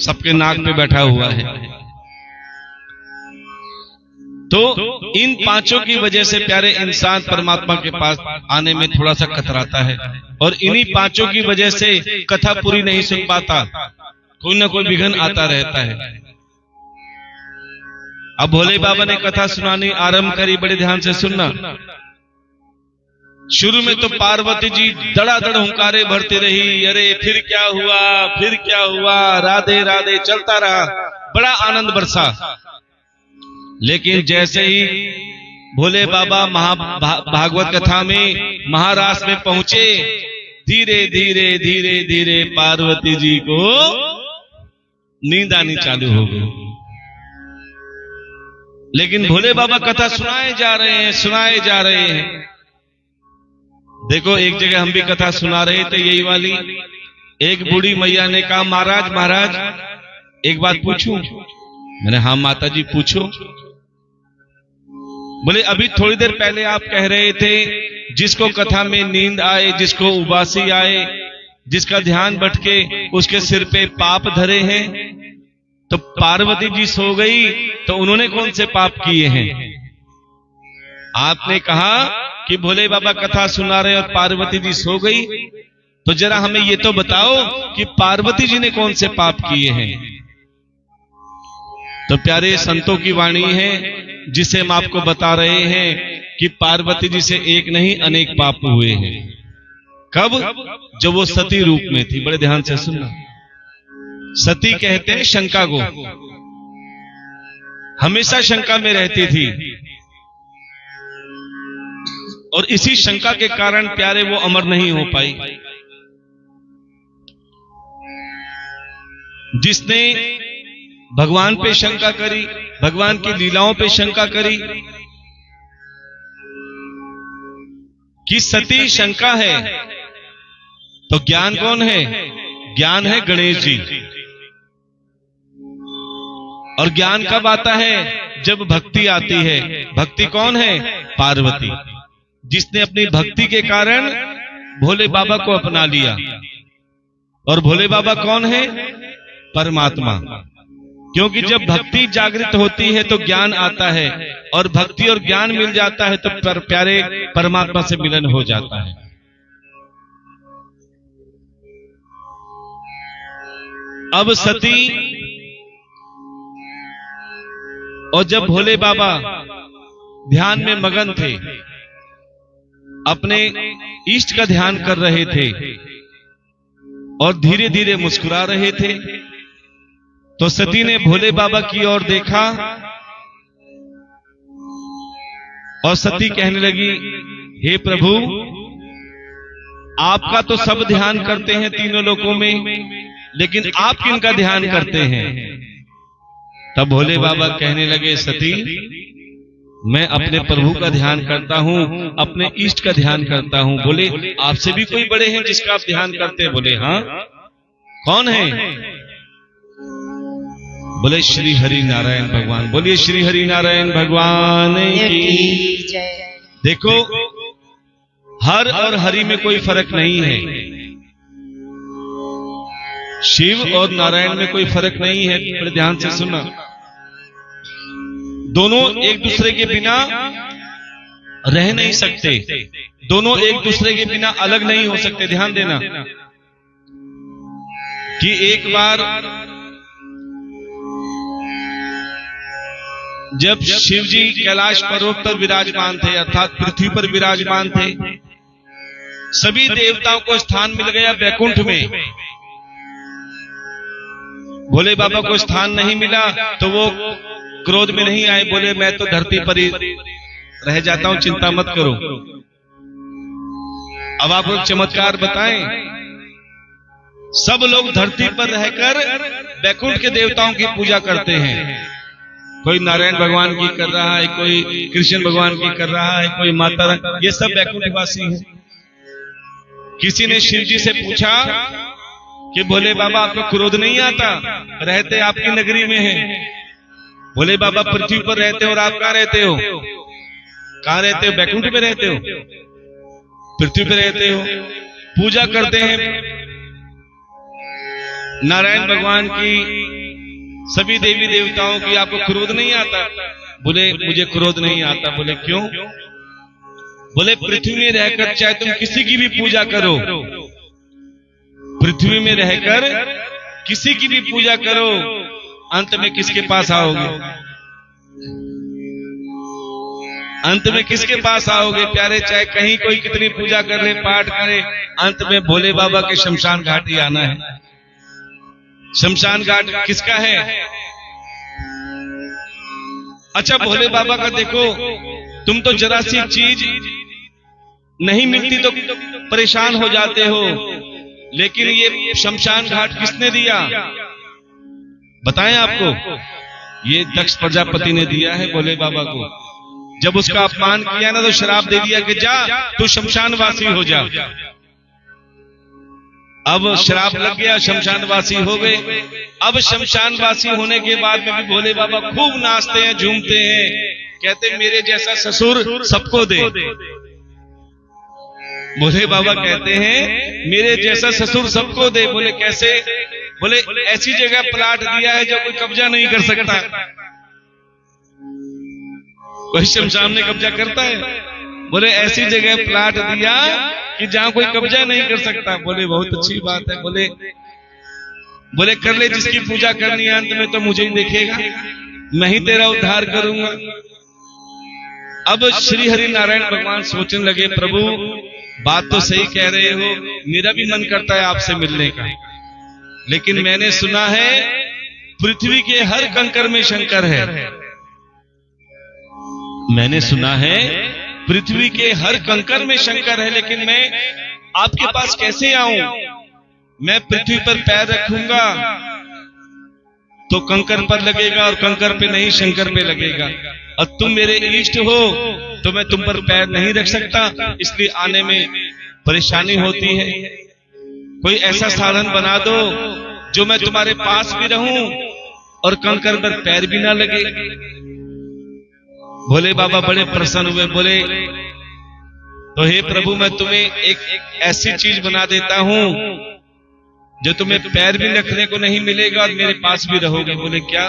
सबके नाक पे बैठा हुआ है। तो इन पांचों की वजह से प्यारे, इंसान परमात्मा के पास आने में थोड़ा सा कतराता है। और इन्हीं पांचों की वजह से कथा पूरी नहीं सुन पाता, कोई ना कोई विघ्न आता रहता है। अब भोले बाबा ने कथा सुनानी आरंभ करी, बड़े ध्यान से सुनना। शुरू में तो पार्वती जी धड़ाधड़ हुंकारे भरती रही, अरे फिर क्या हुआ, फिर क्या हुआ, राधे राधे चलता रहा, बड़ा आनंद बरसा। लेकिन जैसे ही भोले बाबा भागवत कथा में महाराष्ट्र में पहुंचे, धीरे धीरे धीरे धीरे पार्वती जी को नींद आनी चालू हो गई। लेकिन भोले बाबा कथा सुनाए जा रहे हैं, सुनाए जा रहे हैं। देखो एक जगह हम भी कथा सुना रहे थे यही वाली, एक बूढ़ी मैया ने कहा, महाराज महाराज एक बात पूछूं? मैंने हाँ माता जी पूछो। बोले अभी थोड़ी देर पहले आप कह रहे थे जिसको कथा में नींद आए, जिसको उबासी आए, जिसका ध्यान भटके, उसके सिर पे पाप धरे हैं। तो पार्वती जी सो गई तो उन्होंने कौन से पाप किए हैं? आपने कहा कि भोले बाबा कथा सुना रहे और पार्वती जी सो गई, तो जरा हमें ये तो बताओ कि पार्वती जी ने कौन से पाप किए हैं। तो प्यारे संतों की वाणी है जिसे हम आपको बता रहे हैं कि पार्वती जी से एक नहीं अनेक पाप हुए हैं। कब? जब वो सती रूप में थी। बड़े ध्यान से सुनना, सती कहते हैं शंका को, हमेशा शंका में रहती थी और इसी शंका के कारण प्यारे वो अमर नहीं हो पाई। जिसने भगवान पे शंका करी, भगवान की लीलाओं पे शंका करी कि सती शंका है, तो ज्ञान कौन है? ज्ञान है गणेश जी। और ज्ञान कब आता है? जब भक्ति आती है। भक्ति कौन है? पार्वती, जिसने अपनी भक्ति के कारण भोले बाबा को अपना लिया। और भोले बाबा कौन है? परमात्मा। क्योंकि जब भक्ति जागृत होती है तो ज्ञान आता है, और भक्ति और ज्ञान मिल जाता है तो प्यारे परमात्मा से मिलन हो जाता है। अब सती और जब भोले बाबा ध्यान में मगन थे, अपने इष्ट का ध्यान कर रहे थे और धीरे धीरे मुस्कुरा रहे थे, तो सती ने भोले बाबा की ओर देखा और सती कहने लगी, हे प्रभु, आपका तो सब ध्यान करते हैं तीनों लोकों में, लेकिन आप किनका ध्यान करते हैं? तब भोले बाबा कहने लगे, सती, मैं अपने प्रभु का ध्यान करता हूं, अपने इष्ट का ध्यान करता हूं। बोले आपसे भी कोई बड़े हैं जिसका आप ध्यान करते हैं? बोले हाँ। कौन है? बोले श्री हरि नारायण भगवान। बोलिए श्री हरि नारायण भगवान की जय। देखो, हर और हरि में कोई फर्क नहीं है, शिव और नारायण में कोई फर्क नहीं है। बड़े ध्यान से सुनना, दोनों एक दूसरे के बिना रह नहीं सकते, दोनों एक दूसरे के बिना अलग नहीं हो सकते। ध्यान देना कि एक बार जब शिव जी कैलाश पर्वत पर विराजमान थे, अर्थात पृथ्वी पर विराजमान थे, सभी देवताओं को स्थान मिल गया वैकुंठ में। भोले बाबा को स्थान नहीं मिला तो वो क्रोध में नहीं आए, बोले मैं तो धरती पर ही रह जाता हूं, चिंता मत करो। अब आपको एक चमत्कार बताएं, सब लोग धरती पर रहकर वैकुंठ के देवताओं की पूजा करते हैं। कोई नारायण भगवान की कर रहा है, कोई कृष्ण भगवान की कर रहा है, कोई माता, ये सब वैकुंठवासी हैं। किसी ने शिव जी से पूछा कि भोले बाबा आपको क्रोध नहीं आता? रहते आपकी नगरी में हैं। भोले बाबा पृथ्वी पर रहते हो और आप कहां रहते हो? कहां रहते हो? वैकुंठ में रहते हो, पृथ्वी पर रहते हो, पूजा करते हैं नारायण भगवान की, सभी देवी देवताओं की, आपको क्रोध नहीं आता? बोले मुझे क्रोध नहीं आता। बोले क्यों? बोले पृथ्वी में रहकर चाहे तुम किसी की भी पूजा करो, पृथ्वी में रहकर किसी की भी पूजा करो, अंत में किसके पास आओगे? अंत में किसके पास आओगे प्यारे? चाहे कहीं कोई कितनी पूजा कर ले, पाठ करे, अंत में भोले बाबा के शमशान घाट ही आना है। शमशान घाट किसका है? अच्छा, भोले बाबा का देखो, तुम तो जरा सी चीज नहीं मिलती तो परेशान हो जाते हो, लेकिन ये शमशान घाट किसने दिया बताएं आपको? ये दक्ष प्रजापति ने दिया है भोले बाबा को। जब उसका अपमान किया ना तो श्राप दे दिया कि जा तू शमशानवासी हो जा। अब श्राप लग गया, शमशानवासी हो गए। अब शमशानवासी होने के बाद में भी भोले बाबा खूब नाचते हैं, झूमते हैं, कहते मेरे जैसा ससुर सबको दे। भोले बाबा कहते हैं मेरे जैसा ससुर सबको दे। बोले कैसे? बोले ऐसी जगह प्लाट दिया है जो कोई कब्जा नहीं कर सकता। कोई शमशान में कब्जा करता है? बोले ऐसी जगह प्लाट दिया कि जहां कोई कब्जा नहीं कर सकता। बोले बहुत अच्छी बात है। बोले कर ले जिसकी पूजा करनी है, अंत में तो मुझे ही देखेगा, मैं ही तेरा उद्धार करूंगा। अब श्री हरि नारायण भगवान सोचने लगे, प्रभु बात तो सही कह रहे हो, मेरा भी मन करता है आपसे मिलने का, लेकिन मैंने सुना है पृथ्वी के हर कंकर में शंकर है। मैंने सुना है पृथ्वी के हर कंकर में शंकर है, लेकिन मैं आपके पास कैसे आऊं? मैं पृथ्वी पर पैर रखूंगा तो कंकर पर लगेगा और कंकर पे नहीं शंकर पे लगेगा, और तुम मेरे इष्ट हो तो मैं तुम पर पैर नहीं रख सकता, इसलिए आने में परेशानी होती है। कोई ऐसा साधन बना दो जो मैं तुम्हारे पास भी रहूं और कंकर पर पैर भी ना लगे। भोले बाबा बड़े प्रसन्न हुए, बोले तो हे प्रभु मैं तुम्हें एक ऐसी चीज बना देता हूं जो तुम्हें पैर भी रखने को नहीं मिलेगा और मेरे पास भी रहोगे। बोले क्या?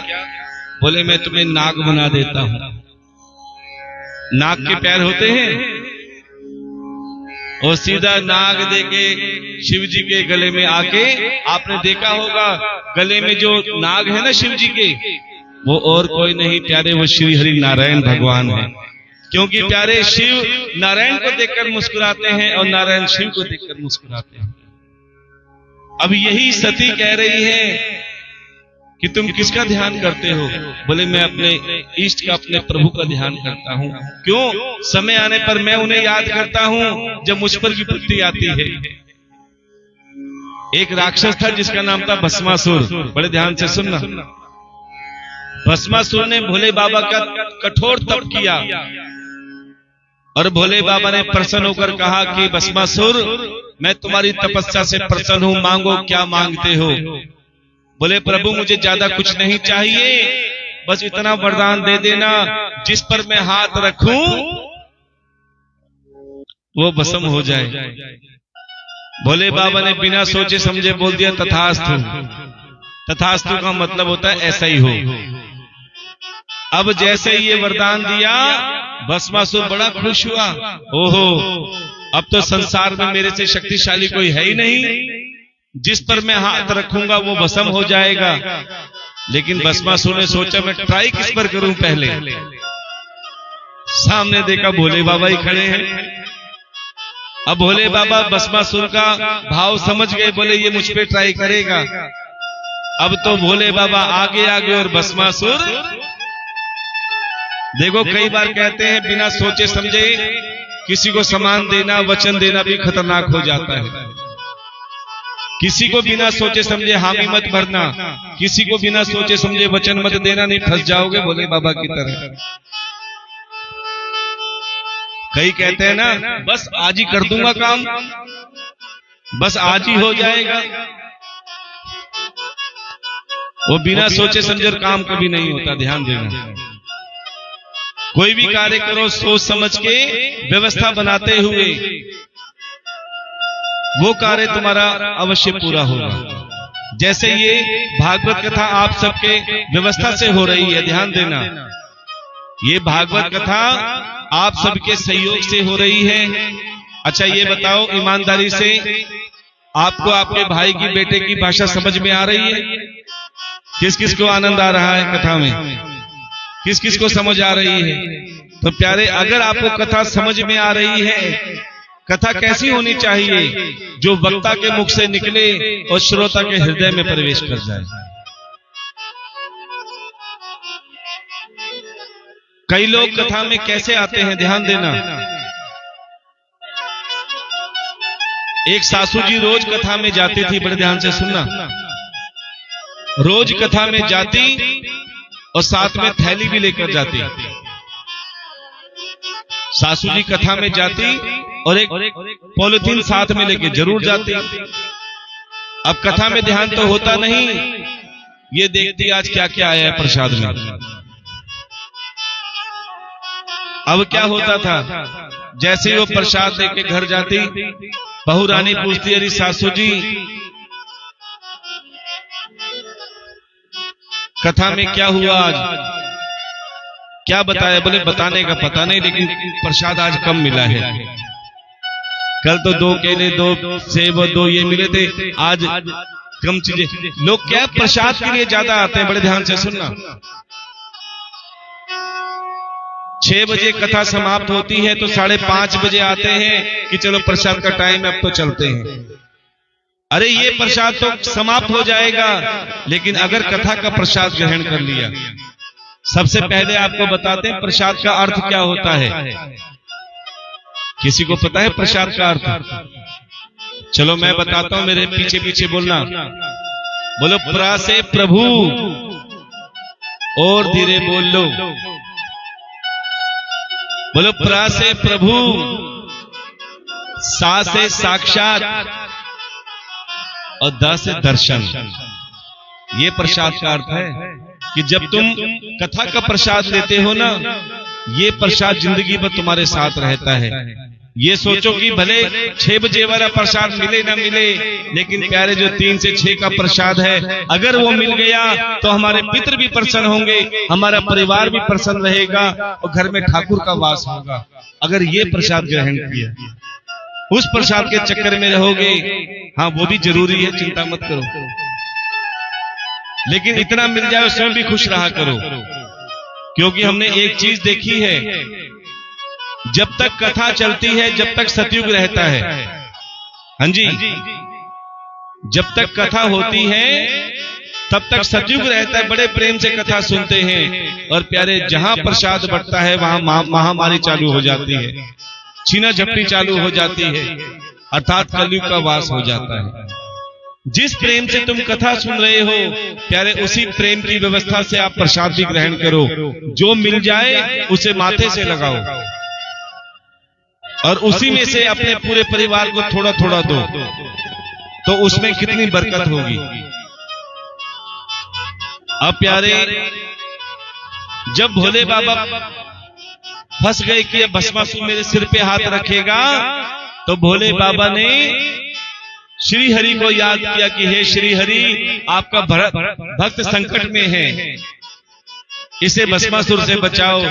बोले मैं तुम्हें नाग बना देता हूं। नाग के पैर होते हैं और सीधा नाग देके शिव जी के गले में आके, आपने देखा होगा गले में जो नाग है ना शिव जी के, वो और कोई नहीं प्यारे, वो श्री हरि नारायण भगवान है। क्योंकि प्यारे शिव नारायण को देखकर मुस्कुराते हैं और नारायण शिव को देखकर मुस्कुराते हैं। अब यही सती कह रही है कि तुम किसका ध्यान करते हो? बोले मैं अपने इष्ट का, अपने प्रभु का ध्यान करता हूं। क्यों? समय आने पर मैं उन्हें याद करता हूं जब मुझ पर विपत्ति आती है। एक राक्षस था जिसका नाम था भस्मासुर। बड़े ध्यान से सुनना। भस्मासुर ने भोले बाबा का कठोर तप किया और भोले बाबा ने प्रसन्न होकर कहा कि भस्मासुर मैं तुम्हारी तपस्या से प्रसन्न हूं, मांगो क्या मांगते हो। बोले प्रभु मुझे ज्यादा कुछ नहीं चाहिए, बस इतना वरदान दे देना जिस पर मैं हाथ रखूं वो भस्म हो जाए। भोले बाबा ने बिना सोचे समझे बोल दिया तथास्तु। तथास्तु का मतलब होता है ऐसा ही हो। अब जैसे ही ये वरदान दिया भस्मासुर बड़ा खुश हुआ। ओहो, अब तो संसार में मेरे से शक्तिशाली कोई है ही नहीं, जिस पर मैं हाथ रखूंगा वो भस्म हो जाएगा। लेकिन भस्मासुर ने सोचा मैं ट्राई किस पर करूं पहले। सामने देखा भोले बाबा ही खड़े हैं। अब भोले बाबा भस्मासुर का भाव समझ गए, बोले ये मुझ पे ट्राई करेगा। अब तो भोले बाबा आगे आगे और भस्मासुर, देखो कई बार कहते हैं बिना सोचे समझे किसी को सम्मान देना, वचन देना भी खतरनाक हो जाता है। किसी को बिना सोचे समझे हामी मत भरना, किसी को बिना सोचे समझे वचन मत देना, नहीं फंस जाओगे भोले बाबा की तरह। कई कहते हैं ना बस आज ही कर दूंगा काम, बस आज ही हो जाएगा। वो बिना सोचे समझे काम कभी नहीं होता, ध्यान देना। कोई भी कार्य करो सोच समझ के व्यवस्था बनाते हुए, वो कार्य तुम्हारा अवश्य पूरा होगा। जैसे ये भागवत कथा आप सबके व्यवस्था से हो रही है, ध्यान देना। ये भागवत कथा आप सबके सहयोग से हो रही है। अच्छा ये बताओ ईमानदारी से, आपको आपके भाई की बेटे की भाषा समझ में आ रही है? किस किस को आनंद आ रहा है कथा में? किस किस को समझ आ रही है? तो प्यारे, अगर आपको कथा समझ में आ रही है, कथा कैसी होनी चाहिए? जो वक्ता के मुख से निकले और श्रोता के हृदय में प्रवेश कर जाए। कई लोग कथा में कैसे आते हैं, ध्यान देना। एक सासू जी रोज कथा में जाती थी, बड़े ध्यान से सुनना। रोज कथा में जाती और साथ में थैली भी लेकर जाती। सासू जी कथा में जाती और एक पॉलिथीन साथ में लेके जरूर जाती। अब कथा में ध्यान तो होता नहीं, ये देखती आज क्या क्या आया है प्रसाद में। अब क्या होता था, जैसे ही वो प्रसाद लेके घर जाती, बहू रानी पूछती, अरे सासू जी कथा में क्या हुआ आज, क्या बताया? बोले बताने का पता नहीं, लेकिन प्रसाद आज कम मिला है। कल तो 2 केले 2 सेब 2 ये मिले थे, आज कम चीजें। लोग क्या प्रसाद के लिए ज्यादा आते हैं, बड़े ध्यान से सुनना। 6 बजे कथा समाप्त होती है तो 5:30 बजे आते हैं कि चलो प्रसाद का टाइम है, अब तो चलते हैं। अरे ये प्रसाद तो समाप्त हो जाएगा, लेकिन अगर कथा का प्रसाद ग्रहण कर लिया। सबसे पहले आपको बताते हैं प्रसाद का अर्थ क्या होता है। किसी को पता है प्रसाद का अर्थ? चलो मैं बताता हूं, मेरे पीछे पीछे बोलना। बोलो प्रा से प्रभु, और धीरे बोल लो। बोलो प्रा से प्रभु, सा से साक्षात और द से दर्शन। ये प्रसाद का अर्थ है कि जब तुम कथा का प्रसाद लेते हो ना, ये प्रसाद जिंदगी भर तुम्हारे साथ रहता है। ये सोचो कि भले 6 बजे वाला प्रसाद मिले ना मिले, लेकिन प्यारे जो 3 से 6 का प्रसाद है, अगर वो मिल गया तो हमारे पितृ भी प्रसन्न होंगे, हमारा परिवार भी प्रसन्न रहेगा और घर में ठाकुर का वास होगा। अगर ये प्रसाद ग्रहण किया, उस प्रसाद के चक्कर में रहोगे, हाँ वो भी जरूरी है, चिंता मत करो, लेकिन इतना मिल जाए उसमें भी खुश रहा करो। क्योंकि हमने एक चीज देखी है, जब तक कथा चलती है, जब तक सतयुग रहता है, हाँ जी, जब तक कथा होती है तब तक सतयुग रहता है। बड़े प्रेम से कथा सुनते हैं और प्यारे जहां प्रसाद बढ़ता है वहां महामारी चालू हो जाती है, छीना झपटी चालू हो जाती है, अर्थात कलयुग का वास हो जाता है। जिस प्रेम से तुम कथा सुन रहे हो प्यारे, उसी प्रेम की व्यवस्था से आप प्रसाद भी ग्रहण करो। जो मिल जाए उसे माथे से लगाओ और उसी में से अपने पूरे परिवार को थोड़ा थोड़ा दो, तो उसमें कितनी बरकत होगी। अब प्यारे, जब भोले बाबा फंस गए कि भस्मासुर मेरे सिर पे हाथ रखेगा, तो भोले बाबा ने श्री हरि को याद किया कि हे श्री हरि, आपका भक्त संकट में है, इसे भस्मासुर से बचाओ।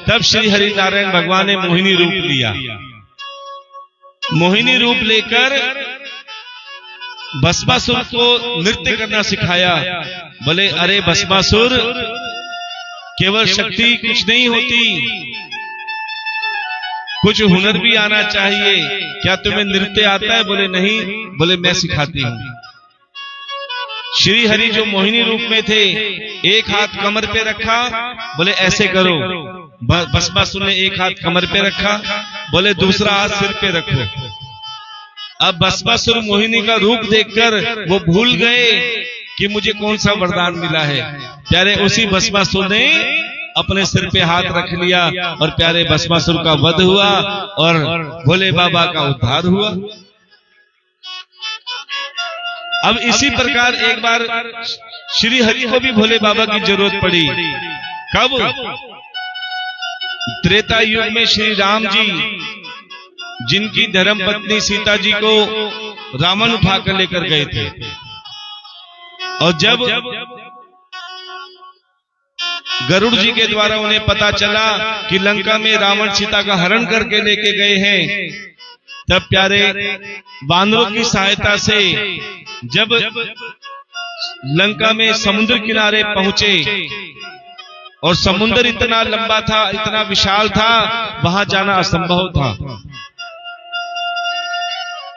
तब श्री हरि नारायण भगवान ने मोहिनी रूप लिया। मोहिनी रूप लेकर भस्मासुर को नृत्य करना सिखाया। बोले अरे भस्मासुर, केवल शक्ति कुछ नहीं होती, कुछ हुनर भी आना चाहिए। क्या तुम्हें नृत्य आता है? बोले नहीं। बोले मैं सिखाती हूं। श्री हरि जो मोहिनी रूप में थे, एक हाथ कमर पे रखा, बोले ऐसे करो। भस्मासुर ने एक हाथ कमर पे रखा, बोले दूसरा हाथ सिर पे रखो। अब भस्मासुर मोहिनी का रूप देखकर वो भूल गए कि मुझे कौन सा वरदान मिला है। प्यारे, उसी भस्मासुर ने अपने सिर पे हाथ रख लिया और प्यारे भस्मासुर का वध हुआ और भोले बाबा का उद्धार हुआ। अब इसी प्रकार एक बार श्री हरि को भी भोले बाबा की जरूरत पड़ी। कब? त्रेता युग में श्री राम जी, जिनकी धर्मपत्नी सीता जी को रावण उठाकर लेकर गए थे, और जब गरुड़ जी के द्वारा उन्हें पता चला कि लंका में रावण सीता का हरण करके लेके गए हैं, तब प्यारे वानरों की सहायता से जब लंका में समुद्र किनारे पहुंचे और समुद्र इतना लंबा था, इतना विशाल था, वहां जाना असंभव था।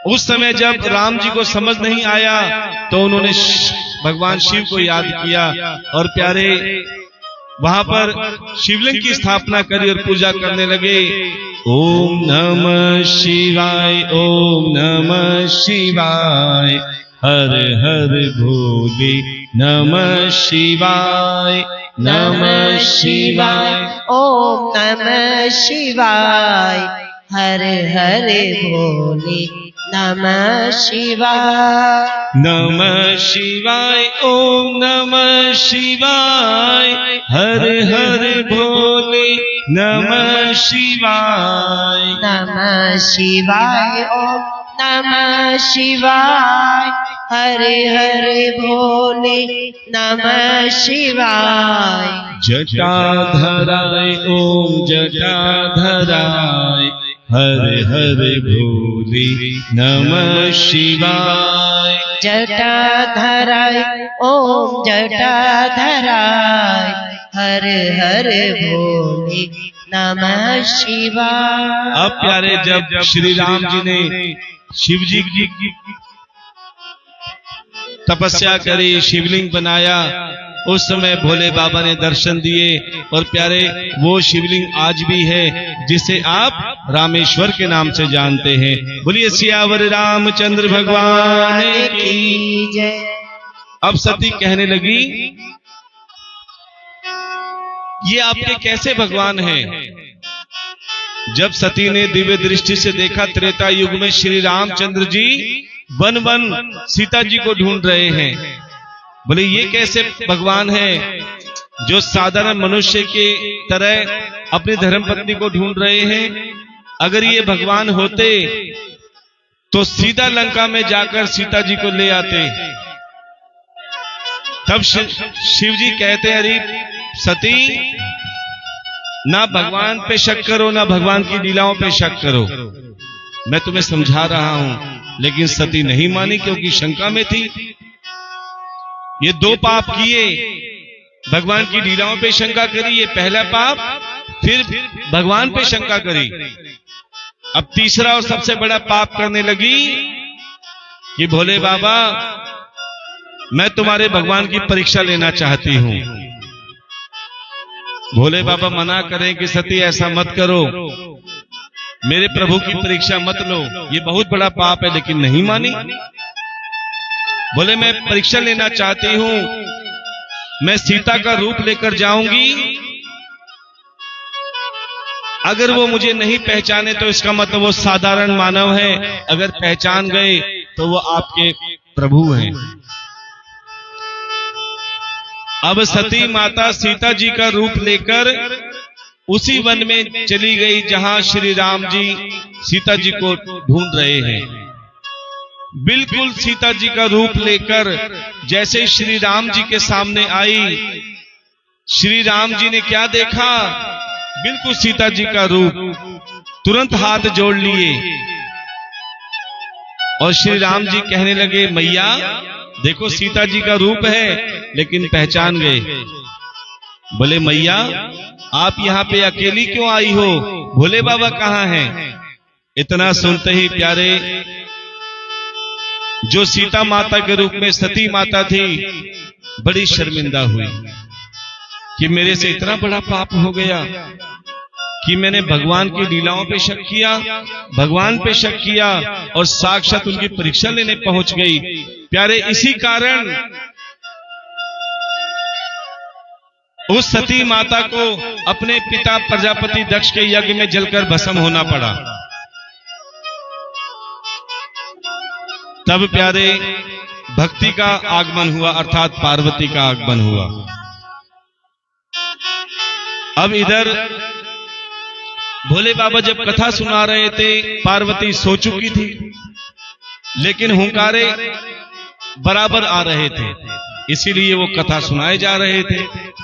उस समय जब राम जी को समझ नहीं आया तो उन्होंने भगवान शिव को याद किया और प्यारे वहां पर शिवलिंग की स्थापना करी और पूजा करने लगे। ओम नमः शिवाय, ओम नमः शिवाय, हर हर भोले नमः शिवाय, नमः शिवाय। ओम नमः शिवाय, हर हर भोले नमः शिवाय। नमः शिवाय, ओम नमः शिवाय, हर हर भोले नमः शिवाय। नमः शिवाय, ओम नमः शिवाय, हर हर भोले नमः शिवाय। जटाधराय, ओम जटाधराय, हर हर भोले नमः शिवाय। जटाधराय, ओम जटाधराय, हर हर भोले नमः शिवाय। अब प्यारे जब श्री राम जी ने शिव जी की तपस्या करी, शिवलिंग बनाया, उस समय भोले बाबा ने दर्शन दिए और प्यारे वो शिवलिंग आज भी है जिसे आप रामेश्वर के नाम से जानते हैं। बोलिए सियावर रामचंद्र भगवान की जय। अब सती कहने लगी, ये आपके कैसे भगवान हैं? जब सती ने दिव्य दृष्टि से देखा, त्रेता युग में श्री रामचंद्र जी वन वन सीता जी को ढूंढ रहे हैं। बोले ये कैसे भगवान है जो साधारण मनुष्य के तरह अपनी धर्मपत्नी को ढूंढ रहे हैं? अगर ये भगवान होते तो सीधा लंका में जाकर सीता जी को ले आते। तब शिव जी कहते हैं, अरे सती, ना भगवान पे शक करो, ना भगवान की लीलाओं पे शक करो, मैं तुम्हें समझा रहा हूं। लेकिन सती नहीं मानी क्योंकि शंका में थी। ये दो पाप किए, भगवान की लीलाओं पे शंका करी, ये पहला पाप, फिर भगवान पे शंका करी। अब तीसरा और सबसे बड़ा पाप करने लगी कि भोले बाबा, मैं तुम्हारे भगवान की परीक्षा लेना चाहती हूं। भोले बाबा मना करें कि सती ऐसा मत करो, मेरे प्रभु की परीक्षा मत लो, ये बहुत बड़ा पाप है। लेकिन नहीं मानी। बोले मैं परीक्षा लेना चाहती हूं, मैं सीता का रूप लेकर जाऊंगी, अगर वो मुझे नहीं पहचाने तो इसका मतलब वो साधारण मानव है, अगर पहचान गए तो वो आपके प्रभु हैं। अब सती माता सीता जी का रूप लेकर उसी वन में चली गई जहां श्री राम जी सीता जी को ढूंढ रहे हैं। बिल्कुल सीता जी का रूप लेकर जैसे श्री राम जी के सामने आई, श्री राम जी ने क्या देखा? बिल्कुल सीता जी का रूप। तुरंत हाथ जोड़ लिए और श्री राम जी कहने लगे, मैया देखो सीता जी का रूप है, लेकिन पहचान गए। बोले मैया आप यहां पे अकेली क्यों आई हो? भोले बाबा कहां हैं? इतना सुनते ही प्यारे जो सीता माता के रूप में सती माता थी बड़ी शर्मिंदा हुई कि मेरे से इतना बड़ा पाप हो गया कि मैंने भगवान की लीलाओं पे शक किया, भगवान पे शक किया और साक्षात उनकी परीक्षा लेने पहुंच गई। प्यारे इसी कारण उस सती माता को अपने पिता प्रजापति दक्ष के यज्ञ में जलकर भस्म होना पड़ा। तब प्यारे भक्ति का आगमन हुआ, अर्थात पार्वती का आगमन हुआ। अब इधर भोले बाबा जब कथा सुना रहे थे, पार्वती सो चुकी थी, लेकिन हुंकारे बराबर आ रहे थे, इसीलिए वो कथा सुनाए जा रहे थे।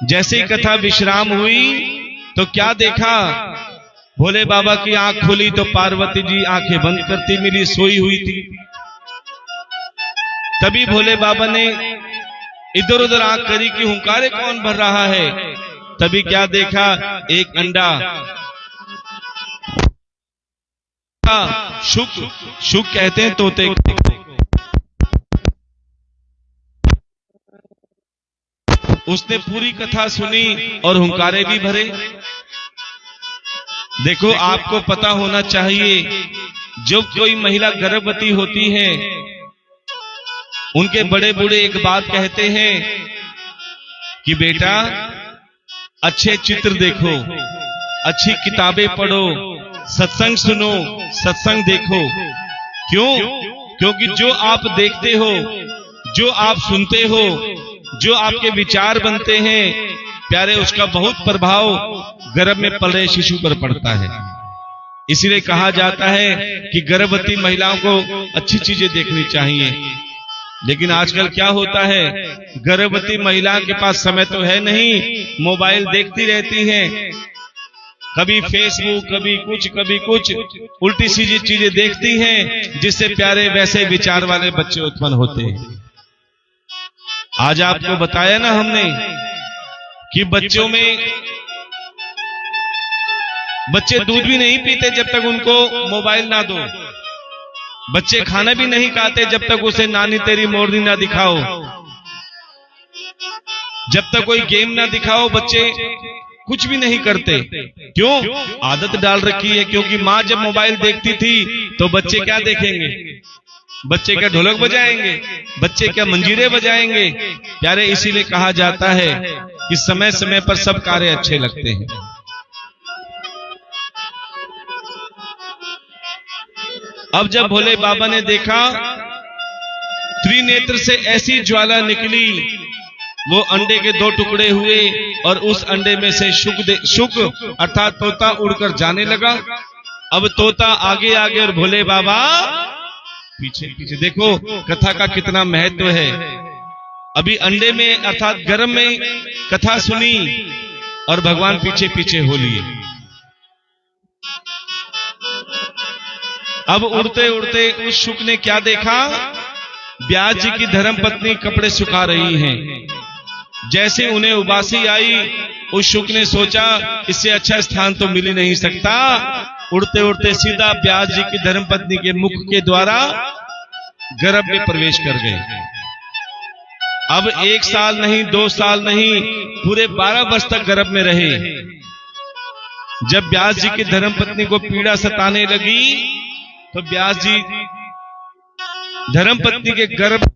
जैसे ही कथा विश्राम हुई तो क्या देखा? भोले बाबा की आंख खुली तो पार्वती जी आंखें बंद करती मिली, सोई हुई थी। तभी भोले बाबा ने इधर उधर आंख करी कि हुंकारे कौन भर रहा है। तभी क्या देखा, एक अंडा। शुक, शुक कहते हैं तोते को। उसने पूरी कथा सुनी और हुंकारे भी भरे। देखो, आपको पता होना चाहिए, जब कोई महिला गर्भवती होती है, उनके बड़े बूढ़े एक बात कहते हैं कि बेटा अच्छे चित्र देखो, अच्छी किताबें पढ़ो, सत्संग सुनो, सत्संग देखो। क्यों? क्योंकि जो आप देखते हो, जो आप सुनते हो, जो आपके विचार बनते हैं प्यारे, उसका बहुत प्रभाव गर्भ में पल रहे शिशु पर पड़ता है। इसीलिए कहा जाता है कि गर्भवती महिलाओं को अच्छी चीजें देखनी चाहिए। लेकिन आजकल क्या होता है, गर्भवती महिला के पास समय तो है नहीं, मोबाइल देखती रहती हैं, कभी फेसबुक, कभी कुछ उल्टी सीधी चीजें देखती हैं, जिससे प्यारे वैसे विचार वाले बच्चे उत्पन्न होते हैं। आज आपको बताया ना हमने कि बच्चों में, बच्चे दूध भी नहीं पीते जब तक उनको मोबाइल ना दो, बच्चे खाना भी नहीं खाते जब तक उसे नानी तेरी मोरनी ना दिखाओ, जब तक कोई गेम ना दिखाओ बच्चे कुछ भी नहीं करते। क्यों? आदत डाल रखी है। क्योंकि माँ जब मोबाइल देखती थी तो बच्चे क्या देखेंगे, बच्चे क्या ढोलक बजाएंगे, बच्चे क्या मंजीरे बजाएंगे प्यारे। इसीलिए कहा जाता है कि समय समय पर सब कार्य अच्छे लगते हैं। अब जब भोले बाबा ने देखा, त्रिनेत्र से ऐसी ज्वाला निकली, वो अंडे के 2 टुकड़े हुए और उस अंडे में से शुक अर्थात तोता उड़कर जाने लगा। अब तोता आगे आगे और भोले बाबा पीछे पीछे। देखो कथा का कितना महत्व है। अभी अंडे में अर्थात गर्भ में कथा सुनी और भगवान पीछे पीछे हो लिए। अब उड़ते उड़ते उस शुक ने क्या देखा, व्यास जी की धर्मपत्नी कपड़े सुखा रही हैं। जैसे उन्हें उबासी आई, उस शुक ने सोचा इससे अच्छा स्थान तो मिल ही नहीं सकता। उड़ते उड़ते सीधा व्यास जी की धर्मपत्नी के मुख के द्वारा गर्भ में प्रवेश कर गए। अब 1 साल नहीं, 2 साल नहीं, पूरे 12 वर्ष तक गर्भ में रहे। जब व्यास जी की धर्मपत्नी को पीड़ा सताने लगी तो व्यास जी धर्मपत्नी के गर्भ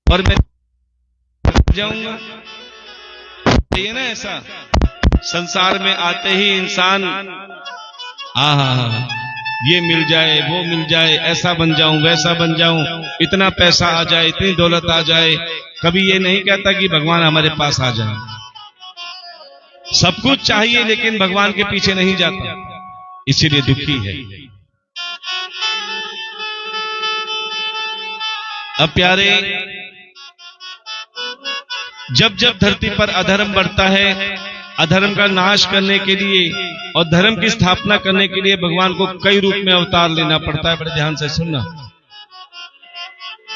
और मैं जाऊंगा। ये ना ऐसा संसार में आते ही इंसान ये मिल जाए, वो मिल जाए, ऐसा बन जाऊं, वैसा बन जाऊं, इतना पैसा आ जाए, इतनी दौलत आ जाए। कभी ये नहीं कहता कि भगवान हमारे पास आ जाए। सब कुछ चाहिए लेकिन भगवान के पीछे नहीं जाता, इसीलिए दुखी है। अब प्यारे, जब जब धरती पर अधर्म बढ़ता है, अधर्म का नाश करने के लिए और धर्म की स्थापना करने के लिए भगवान को कई रूप में अवतार लेना पड़ता है। बड़े ध्यान से सुनना।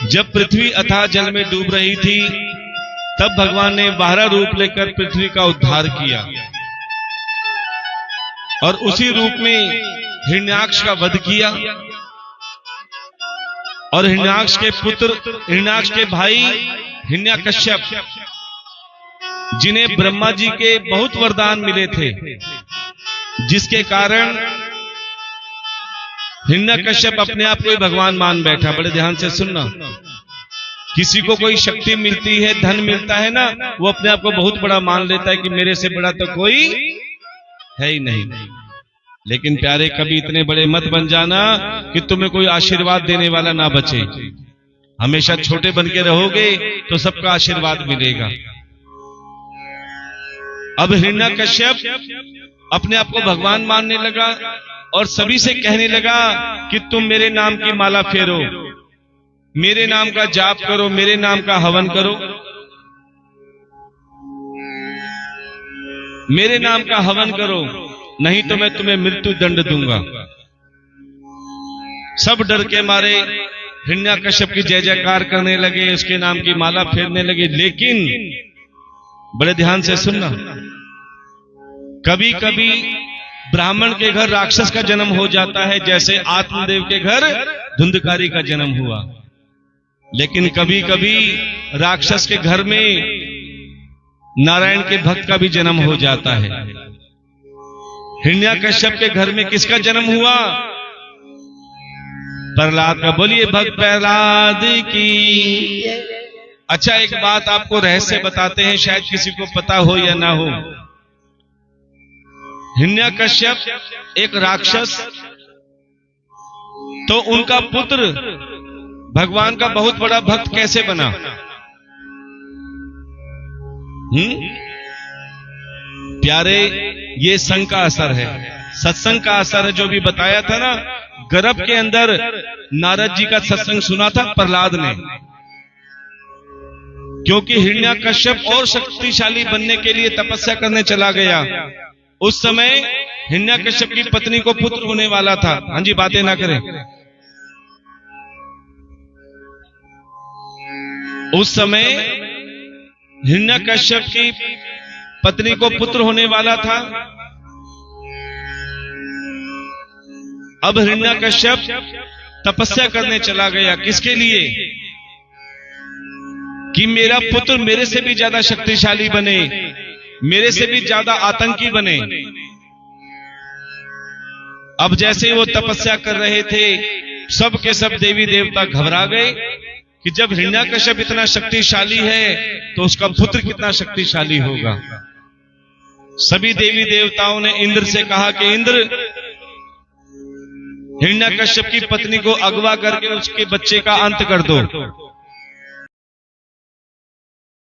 जब पृथ्वी अथाह जल में डूब रही थी, तब भगवान ने 12 रूप लेकर पृथ्वी का उद्धार किया और उसी रूप में हिरण्याक्ष का वध किया। और हिरण्याक्ष के पुत्र, हिरण्याक्ष के भाई हिरण्यकश्यप, जिन्हें ब्रह्मा जी के बहुत वरदान मिले थे, जिसके कारण हिरण्यकश्यप अपने आप को ही भगवान मान बैठा। बड़े ध्यान से सुनना। किसी को कोई शक्ति मिलती है, धन मिलता है ना, वो अपने आप को बहुत बड़ा मान लेता है कि मेरे से बड़ा तो कोई है ही नहीं। लेकिन प्यारे, कभी इतने बड़े मत बन जाना कि तुम्हें कोई आशीर्वाद देने वाला ना बचे। हमेशा छोटे बन के रहोगे तो सबका आशीर्वाद मिलेगा। अब हिरण्यकश्यप अपने आप को भगवान मानने लगा और सभी से कहने लगा कि तुम मेरे नाम की माला फेरो, मेरे नाम का जाप करो, मेरे नाम का हवन करो। मेरे नाम का हवन करो, नहीं तो मैं तुम्हें मृत्यु दंड दूंगा। सब डर के मारे हिरण्यकश्यप की जय जयकार करने लगे, उसके नाम की माला फेरने लगे। लेकिन बड़े ध्यान से सुनना, कभी कभी ब्राह्मण के घर राक्षस का जन्म हो जाता है, जैसे आत्मदेव के घर धुंधकारी का जन्म हुआ। लेकिन कभी कभी राक्षस के घर में नारायण के भक्त का भी जन्म हो जाता है। हिरण्यकश्यप के घर में किसका जन्म हुआ? प्रहलाद का। बोलिए भक्त प्रहलाद की। अच्छा, एक बात आपको रहस्य बताते हैं, शायद किसी को पता हो या ना हो। हिरण्यकश्यप एक राक्षस, तो उनका पुत्र भगवान का बहुत बड़ा भक्त कैसे बना? प्यारे, ये संग का असर है, सत्संग का असर है। जो भी बताया था ना, गर्भ के अंदर नारद जी का सत्संग सुना था प्रहलाद ने, क्योंकि हिरण्यकश्यप और शक्तिशाली बनने के लिए तपस्या करने चला गया। उस समय हिरण्यकश्यप की पत्नी को पुत्र होने वाला था। हाँ जी, बातें ना करें। उस समय हिरण्यकश्यप की पत्नी को पुत्र होने वाला था। अब हिरण्यकश्यप तपस्या करने चला गया, किसके लिए? कि मेरा पुत्र मेरे से भी ज्यादा शक्तिशाली बने, मेरे से भी ज्यादा आतंकी बने। अब जैसे वो तपस्या कर रहे थे, सब के सब देवी देवता घबरा गए कि जब हिरण्यकश्यप इतना शक्तिशाली है तो उसका पुत्र कितना शक्तिशाली होगा। सभी देवी देवताओं ने इंद्र से कहा कि इंद्र, हिरण्यकश्यप की पत्नी को अगवा करके उसके बच्चे का अंत कर दो।